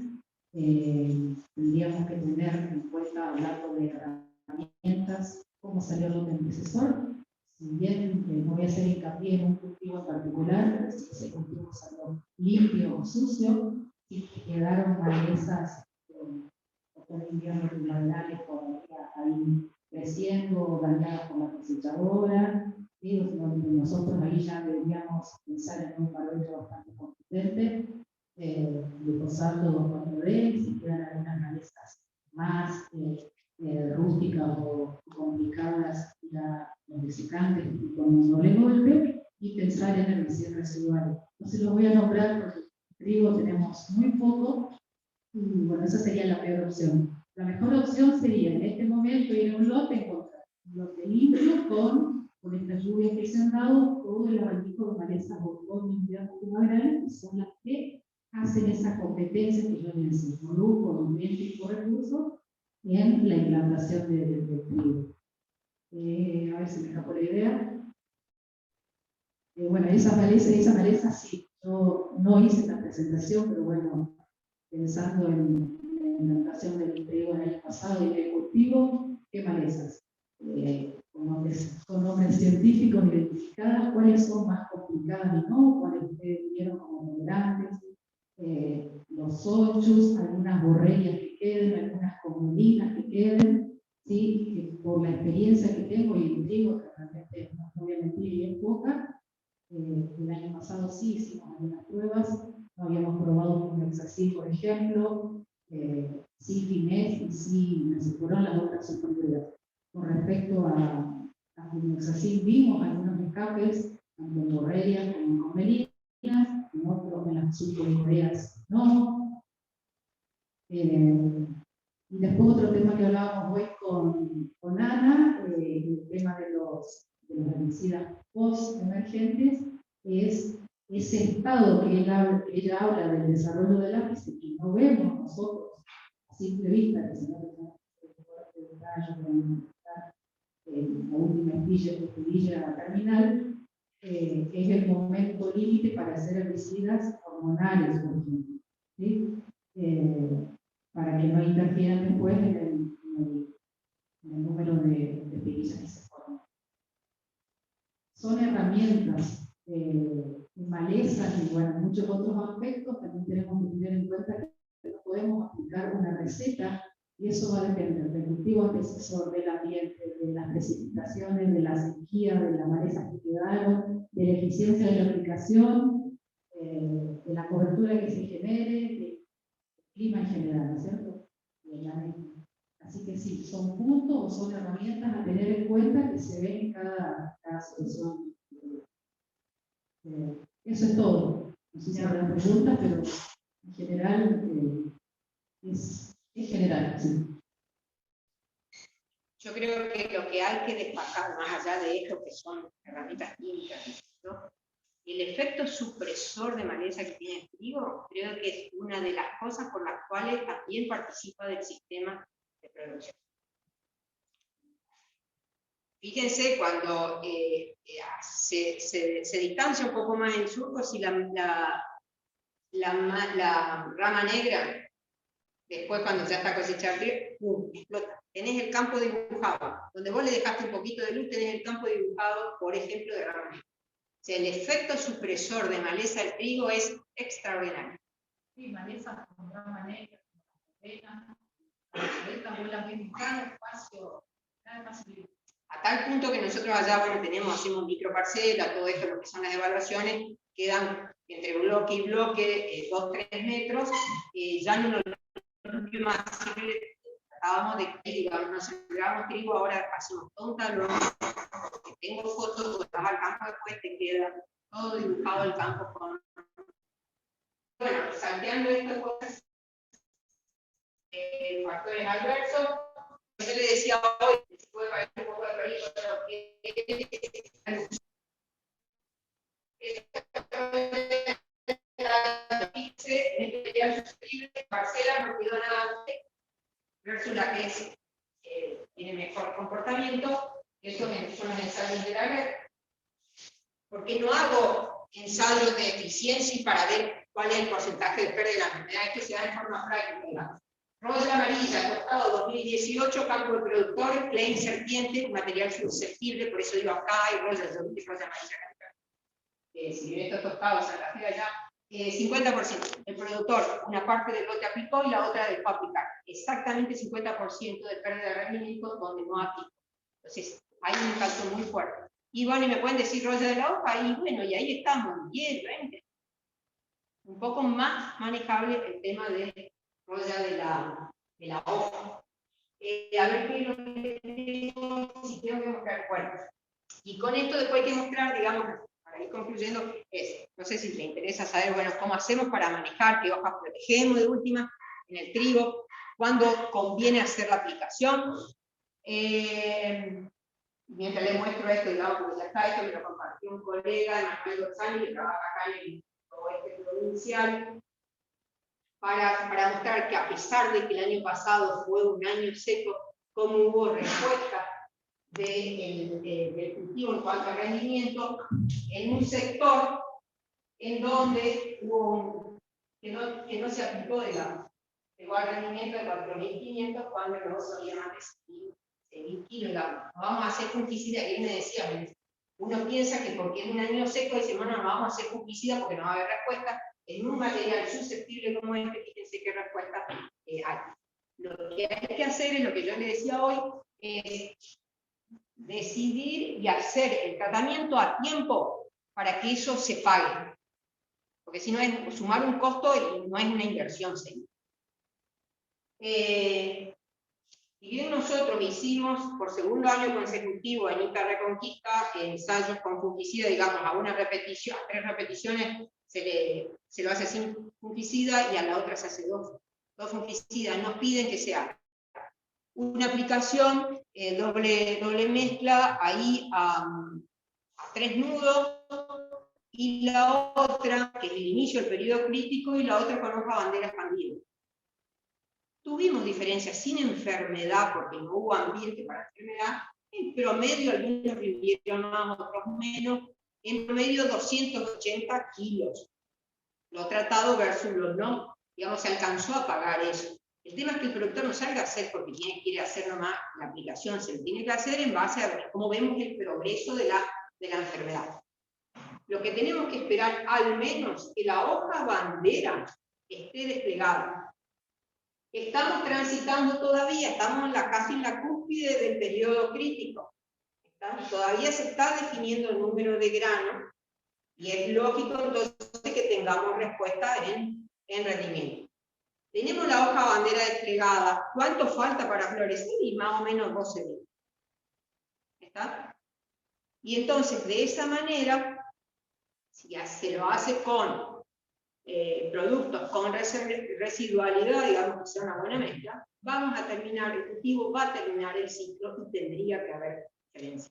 Tendríamos que tener en cuenta, hablando de herramientas, cómo salió lo del antecesor. Si bien no voy a hacer hincapié en un cultivo en particular, pero si ese cultivo salió limpio o sucio, y quedaron malezas con invierno primaverales todavía ahí creciendo, dañadas por la cosechadora, y nosotros ahí ya deberíamos pensar en un barullo bastante consistente, glifosato 2,4-D, si quedan algunas malezas más rústicas o complicadas, ya los desecantes con doble golpe, y pensar en herbicidas residuales. No se los voy a nombrar porque trigo tenemos muy poco, y bueno, esa sería la peor opción. La mejor opción sería en este momento ir a un lote, encontrar un lote limpio con estas lluvias que se han dado, todo el abanico de malezas otoño, invierno, primavera, que son las que hacen esa competencia que yo les decía, con luz, con ambiente y con recursos, en la implantación del trigo. A ver si me escapó la idea. Bueno, esa maleza sí, yo no hice esta presentación, pero bueno, pensando en la implantación del trigo el año pasado y del cultivo, ¿qué malezas? Con nombres científicos identificadas, cuáles son más complicadas y no, cuáles ustedes vieron como tolerantes, los ochos, algunas borreñas que queden, algunas comulinas que queden, ¿sí? Que por la experiencia que tengo y el trigo, que realmente no voy a mentir y es poca, el año pasado sí hicimos algunas pruebas, no habíamos probado con Hexacil, por ejemplo, sí Finés y sí Mesipurón, las otras superioridades. Con respecto a Hexacil vimos algunos escapes, tanto en borreas como en comelinas, en otros en las superioridades no. Y después otro tema que hablábamos hoy con Ana, el tema de los herbicidas post-emergentes, es ese estado que ella habla del desarrollo del ápice, que no vemos nosotros a simple vista, que si no tenemos la última espilla terminal, es el momento límite para hacer herbicidas hormonales, por ejemplo, ¿sí? Para que no interfieran después en el número de pequeñas que se forman. Son herramientas, malezas y bueno, muchos otros aspectos. También tenemos que tener en cuenta que no podemos aplicar una receta y eso va a depender del cultivo antecesor, del ambiente, de las precipitaciones, de la sequía, de las malezas que quedaron, de la eficiencia de la aplicación, de la cobertura que se genere, del clima en general, ¿no es cierto? Así que sí, son puntos o son herramientas a tener en cuenta que se ven en cada solución. Eso es todo. No sé si habrá preguntas, pero en general es general. Sí. Yo creo que lo que hay que destacar, más allá de esto que son herramientas químicas, ¿no? El efecto supresor de maleza que tiene el trigo, creo que es una de las cosas por las cuales también participa del sistema de producción. Fíjense cuando se distancia un poco más el surco, si la rama negra, después cuando ya está cosechado, ¡pum!, explota. Tenés el campo dibujado. Donde vos le dejaste un poquito de luz, tenés el campo dibujado, por ejemplo, de rama negra. O sea, el efecto supresor de maleza del trigo es extraordinario. Sí, maleza con rama negra, con la espacio, cada espacio. A tal punto que nosotros allá, bueno, hacemos microparcela, todo esto, lo que son las evaluaciones, quedan entre bloque y bloque 2-3 metros, ya no lo más, tratábamos de que nos sembramos trigo, ahora hacemos todo un talón, tengo fotos, tú vas al campo después, te queda todo dibujado el campo con... Bueno, salteando estas cosas, factores adversos, yo le decía hoy, se puede parecer un poco de prolijo, pero parcela no quedó nada versus la que es tiene mejor comportamiento. Estos son los ensayos de la red. Porque no hago ensayos de eficiencia para ver cuál es el porcentaje de pérdida de la enfermedad, es que se da en forma práctica. Roya amarilla, costado 2018, campo de productor, plain serpiente, material susceptible, por eso digo acá hay roya amarilla. Si bien estos tostados Santa Fe allá, 50%. El productor, una parte del lote aplicó y la otra dejó aplicar. Exactamente 50% de pérdida de rendimiento donde no aplicó. Entonces, hay un impacto muy fuerte. Y bueno, y me pueden decir roya de la hoja, y bueno, y ahí estamos, 10, 20. Un poco más manejable el tema de roya de la hoja. A ver qué es lo que tengo, si tengo que mostrar cuerpos. Y con esto después hay que mostrar, digamos, para ir concluyendo, no sé si te interesa saber, bueno, cómo hacemos para manejar, qué hojas protegemos de última en el trigo, cuándo conviene hacer la aplicación. Mientras les muestro esto, digamos, porque ya está esto, me lo compartió un colega, Manuel González, que trabaja acá en el oeste provincial, para mostrar que a pesar de que el año pasado fue un año seco, cómo hubo respuesta del cultivo en cuanto a rendimiento, en un sector en donde hubo que no se aplicó, digamos, llegó al rendimiento de 4.500 cuando no solía más de 6.000 kilos, digamos. No vamos a hacer fungicida, y él me decía, uno piensa que porque es un año seco, dice, bueno, no vamos a hacer fungicida porque no va a haber respuesta. En un material susceptible como este, fíjense qué respuesta hay. Lo que hay que hacer, es lo que yo le decía hoy, es decidir y hacer el tratamiento a tiempo para que eso se pague. Porque si no es sumar un costo y no es una inversión seria. Si bien nosotros hicimos por segundo año consecutivo en ICA Reconquista ensayos con fungicida, digamos, a una repetición, a 3 repeticiones se lo hace sin fungicida y a la otra se hace 2 fungicidas. Nos piden que sea una aplicación doble mezcla ahí a 3 nudos, y la otra, que es el inicio del periodo crítico, y la otra con hoja bandera expandida. Tuvimos diferencias sin enfermedad, porque no hubo ambiente para enfermedad. En promedio, algunos rindieron más, otros menos. En promedio, 280 kilos. Lo tratado versus lo no. Digamos, se alcanzó a pagar eso. El tema es que el productor no salga a hacer porque quiere hacer nomás la aplicación. Se lo tiene que hacer en base a ver cómo vemos el progreso de la enfermedad. Lo que tenemos que esperar, al menos, que la hoja bandera esté desplegada. Estamos transitando todavía, estamos casi en la cúspide del periodo crítico. Todavía se está definiendo el número de granos y es lógico entonces que tengamos respuesta en rendimiento. Tenemos la hoja bandera desplegada. ¿Cuánto falta para florecer? Y más o menos 12 días. ¿Está? Y entonces, de esa manera, si se lo hace con productos con residualidad, digamos que sea una buena mezcla, vamos a terminar, el cultivo va a terminar el ciclo y tendría que haber diferencia.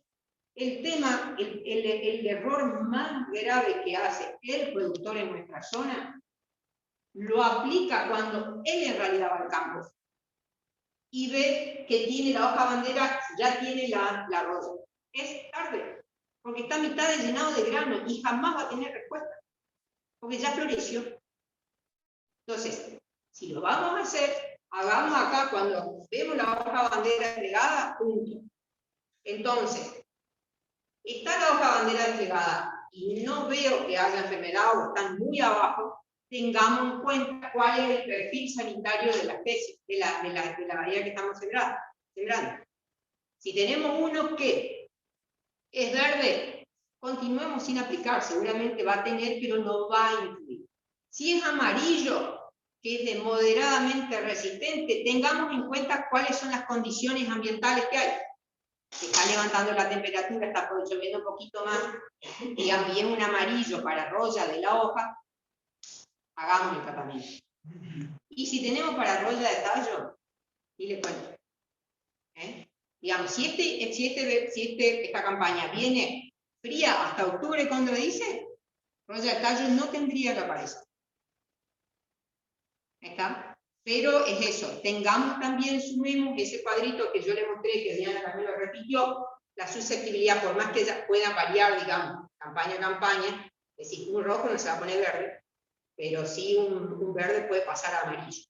El tema, el error más grave que hace el productor en nuestra zona, lo aplica cuando él en realidad va al campo y ve que tiene la hoja bandera, ya tiene la roya. Es tarde, porque está a mitad de llenado de grano y jamás va a tener respuesta, porque ya floreció. Entonces, si lo vamos a hacer, hagamos acá cuando vemos la hoja bandera desplegada, punto. Entonces, está la hoja bandera desplegada y no veo que haya enfermedad o están muy abajo, tengamos en cuenta cuál es el perfil sanitario de la especie, de la variedad que estamos sembrando. Si tenemos uno que es verde, continuemos sin aplicar, seguramente va a tener, pero no va a influir. Si es amarillo, que es de moderadamente resistente, tengamos en cuenta cuáles son las condiciones ambientales que hay. Se está levantando la temperatura, está lloviendo un poquito más, y es un amarillo para roya de la hoja, hagamos el tratamiento. Y si tenemos para roya de tallo, y les cuento. Digamos, si esta campaña viene fría hasta octubre, cuando lo dice, roya de tallo no tendría que aparecer. ¿Está? Pero es eso, tengamos también, sumemos ese cuadrito que yo le mostré, que Diana también lo repitió, la susceptibilidad, por más que ella pueda variar, digamos, campaña a campaña, es decir, un rojo no se va a poner verde, pero sí un verde puede pasar a amarillo.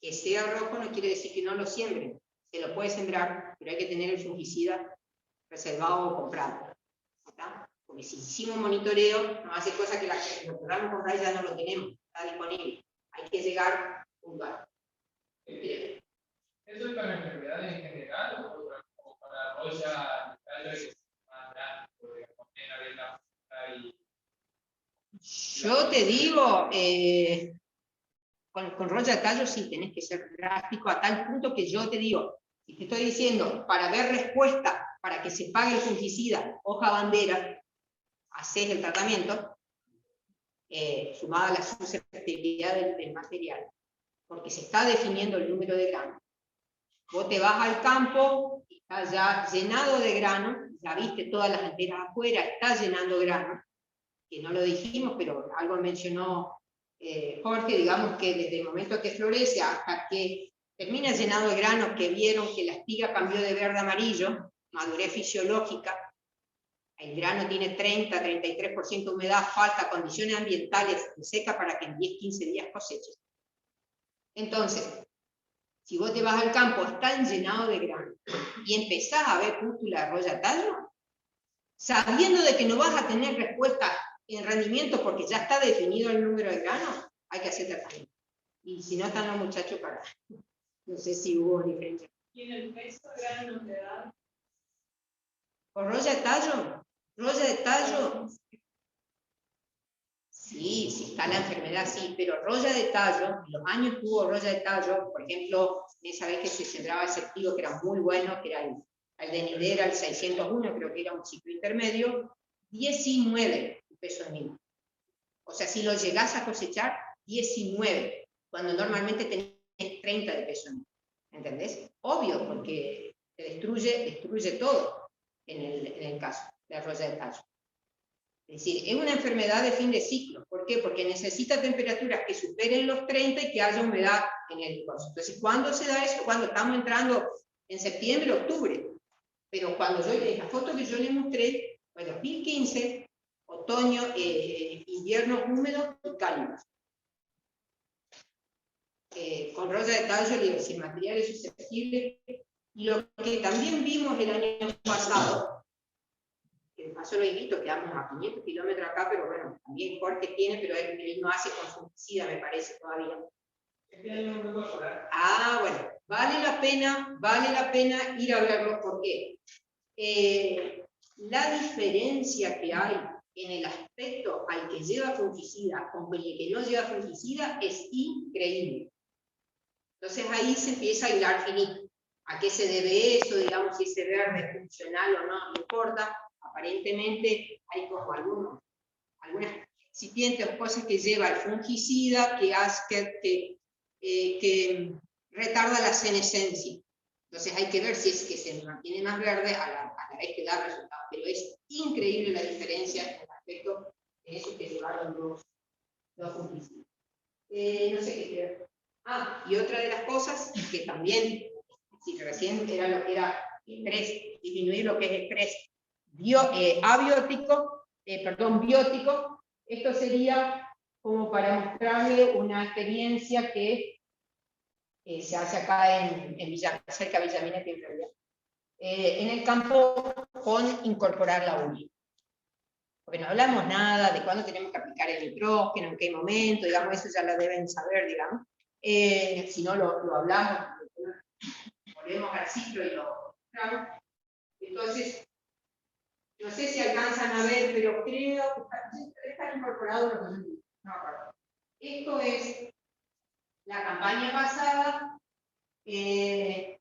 Que sea rojo no quiere decir que no lo siembren, se lo puede sembrar, pero hay que tener el fungicida reservado o comprado. ¿Está? Porque si hicimos monitoreo, no hace cosa que lo podamos comprar y ya no lo tenemos, está disponible. Hay que llegar puntual. ¿Eso es para enfermedades en general o para roya que es más grande, porque contiene bien la fruta y... Yo te digo, con roya de tallo sí tenés que ser drástico a tal punto que yo te digo, si te estoy diciendo, para ver respuesta, para que se pague el fungicida, hoja bandera, haces el tratamiento, sumada a la susceptibilidad del material, porque se está definiendo el número de grano. Vos te vas al campo, está ya llenado de grano, ya viste todas las anteras afuera, está llenando grano, que no lo dijimos, pero algo mencionó Jorge, digamos que desde el momento que florece hasta que termina llenado de grano, que vieron que la espiga cambió de verde a amarillo, madurez fisiológica, el grano tiene 30-33% de humedad, falta condiciones ambientales seca para que en 10-15 días coseches. Entonces, si vos te vas al campo, están llenados de grano, y empezás a ver pústula de roya tallo, sabiendo de que no vas a tener respuesta en rendimiento porque ya está definido el número de grano, hay que hacer tratamiento. Y si no están los muchachos para... No sé si hubo diferencia. ¿Y en el peso de grano no te da? ¿Con roya de tallo? ¿Roya de tallo? Sí, si está la enfermedad, sí, pero roya de tallo, en los años que hubo roya de tallo, por ejemplo, esa vez que se sembraba ese trigo que era muy bueno, que era el de Nidera, el 601, creo que era un ciclo intermedio, 19 pesos mínimo. O sea, si lo llegás a cosechar, 19, cuando normalmente tenés 30 de peso mínimo. ¿Entendés? Obvio, porque te destruye todo en el caso de la roya de tallo. Es decir, es una enfermedad de fin de ciclo. ¿Por qué? Porque necesita temperaturas que superen los 30 y que haya humedad en el coso. Entonces, ¿cuándo se da eso? Cuando estamos entrando en septiembre, octubre. Pero cuando la foto que yo les mostré fue 2015, otoño, invierno húmedo y cálido. Con roya de tallo, sin materiales susceptibles. Y lo que también vimos el año pasado, que de paso lo invito, quedamos a 500 kilómetros acá, pero bueno, también Jorge tiene, pero él no hace con fungicida, me parece, todavía. Este año no me puedo acordar. Ah, bueno, vale la pena ir a verlo. ¿Por qué? La diferencia que hay en el aspecto al que lleva fungicida con el que no lleva fungicida es increíble. Entonces ahí se empieza a hilar finito. ¿A qué se debe eso? Digamos, si ese verde es funcional o no, no importa. Aparentemente hay como algunas excipientes o cosas que lleva el fungicida que retarda la senescencia. Entonces hay que ver si es que se mantiene más verde a la vez que da resultado. Pero es increíble la diferencia en el aspecto de eso que llevaron los fungicidas. No sé qué quiero. Y otra de las cosas que también, si recién era lo que era estrés, disminuir lo que es estrés biótico, esto sería como para mostrarle una experiencia que se hace acá cerca de Villaminete, en realidad. En el campo con incorporar la urea. Porque no hablamos nada de cuándo tenemos que aplicar el nitrógeno, en qué momento, digamos, eso ya lo deben saber, digamos. Si no lo hablamos, volvemos al ciclo y lo mostramos. Entonces, no sé si alcanzan a ver, pero creo que están incorporados los dos. No, esto es la campaña pasada,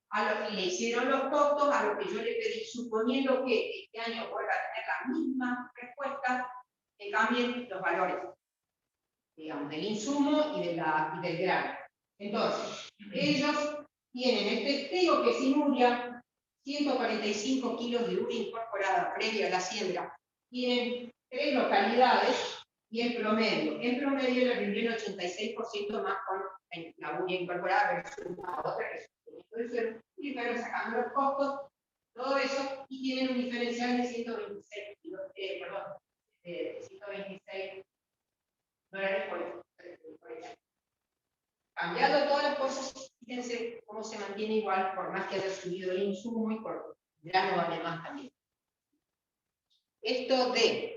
a lo que le hicieron los costos, a lo que yo le pedí, suponiendo que este año vuelva a tener la misma respuesta, que cambien los valores, digamos, del insumo y del grano. Entonces, ellos tienen este trigo que es sin urea, 145 kilos de urea incorporada previa a la siembra. Tienen 3 localidades y el promedio. En promedio le rindió el 86% más con la uña incorporada versus la otra, que es y fueron sacando los costos, todo eso, y tienen un diferencial de 126 dólares por ella. Cambiando todas las cosas, fíjense cómo se mantiene igual, por más que haya subido el insumo y por grano vale más también. Esto de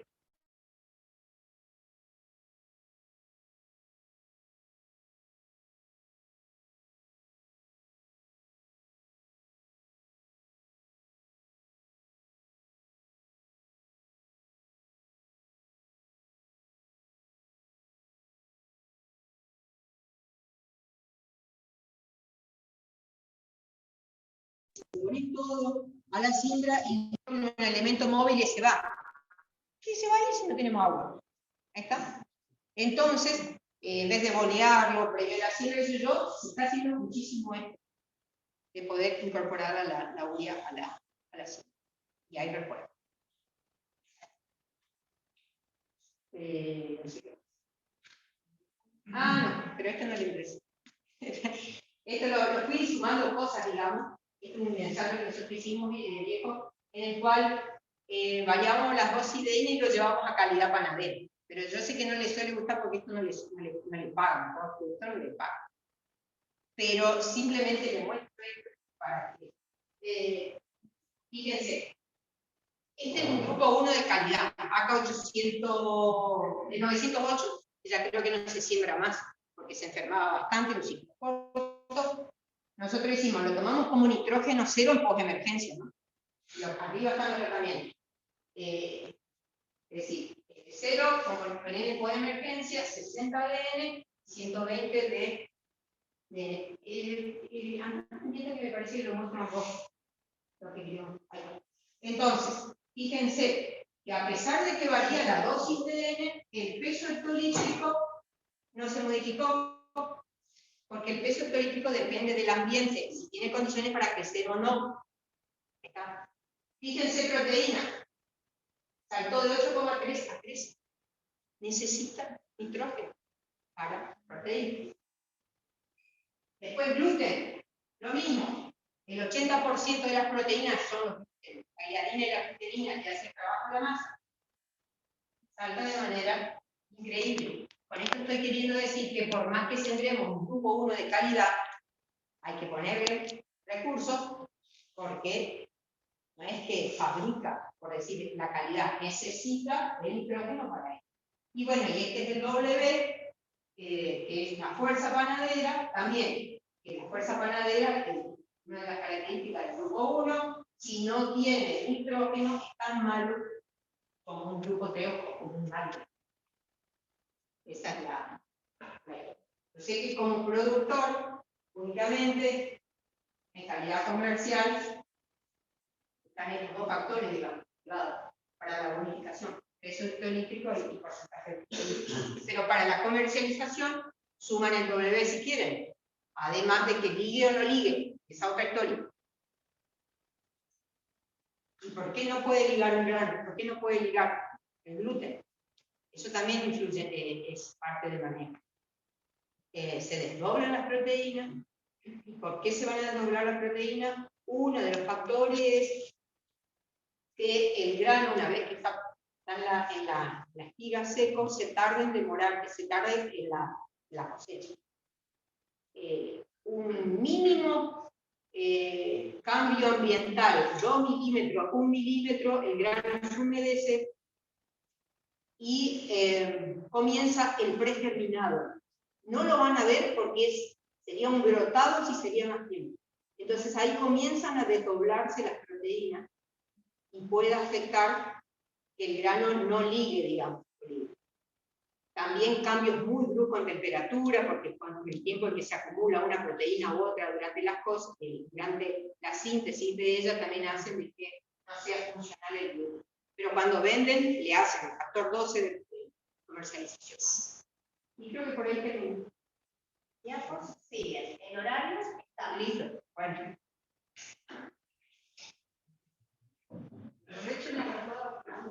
poner todo a la siembra y un elemento móvil y se va. ¿Qué se va a ir si no tenemos agua? Ahí está. Entonces, en vez de bolearlo, previo a la siembra, se está haciendo muchísimo esto de poder incorporar a la urea a la siembra. Y ahí recuerdo. No sé qué. No, pero esto no le interesa. Esto lo fui sumando cosas, digamos. Este es un ensayo que nosotros hicimos viejo, en el cual variamos las dosis de INE y lo llevamos a calidad panadera. Pero yo sé que no les suele gustar porque esto no le pagan, ¿no? Los productores no le pagan. Pero simplemente le muestro esto para que, fíjense, este es un grupo 1 de calidad, acá 908, ya creo que no se siembra más, porque se enfermaba bastante, los ciclos cortos. Nosotros decimos, lo tomamos como nitrógeno cero en post-emergencia, ¿no? Arriba están los tratamientos. Es decir, cero como el post-emergencia, 60 ADN, 120 que me parece que lo muestro más rojo. Entonces, fíjense que a pesar de que varía la dosis de DN, el peso hectolítrico no se modificó, porque el peso hectolítrico depende del ambiente, si tiene condiciones para crecer o no. ¿Está? Fíjense proteína, saltó de 8,3 a 13. Necesita nitrógeno para proteína. Después gluten, lo mismo. El 80% de las proteínas son la gliadina y la proteína que hacen trabajo de la masa. Salta de manera increíble. Con esto estoy queriendo decir que por más que sembremos un grupo 1 de calidad, hay que ponerle recursos, porque no es que fabrica, por decir la calidad, necesita el nitrógeno para eso. Y bueno, y este es el W, que es la fuerza panadera, también, que la fuerza panadera es una de las características del grupo 1, si no tiene nitrógeno, es tan malo como un grupo 3 o como un alto. Esa es la. Yo sé que como productor, únicamente, en calidad comercial, están estos dos factores, digamos, para la bonificación, peso hectolítrico y porcentaje. Pero para la comercialización, suman el W si quieren, además de que ligue o no ligue, esa otra historia. ¿Y por qué no puede ligar un grano? ¿Por qué no puede ligar el gluten? Eso también influye, es parte del manejo. Se desdoblan las proteínas. ¿Y por qué se van a desdoblar las proteínas? Uno de los factores es que el grano, una vez que está en la espiga seco, se tarda en demorar, que se tarde en la cosecha. Un mínimo cambio ambiental, 2 milímetros, 1 milímetro, el grano se humedece y comienza el pregerminado. No lo van a ver porque sería un brotado si sería más tiempo. Entonces ahí comienzan a desdoblarse las proteínas y puede afectar que el grano no ligue, digamos. También cambios muy bruscos en temperatura, porque con el tiempo en que se acumula una proteína u otra durante las cosas, durante la síntesis de ella, también hacen de que no sea funcional el gluten. Pero cuando venden, le hacen el factor 12 de comercialización. Y creo que por ahí termino. Ya, pues, sí, el horario está listo. Bueno. Lo he hecho en la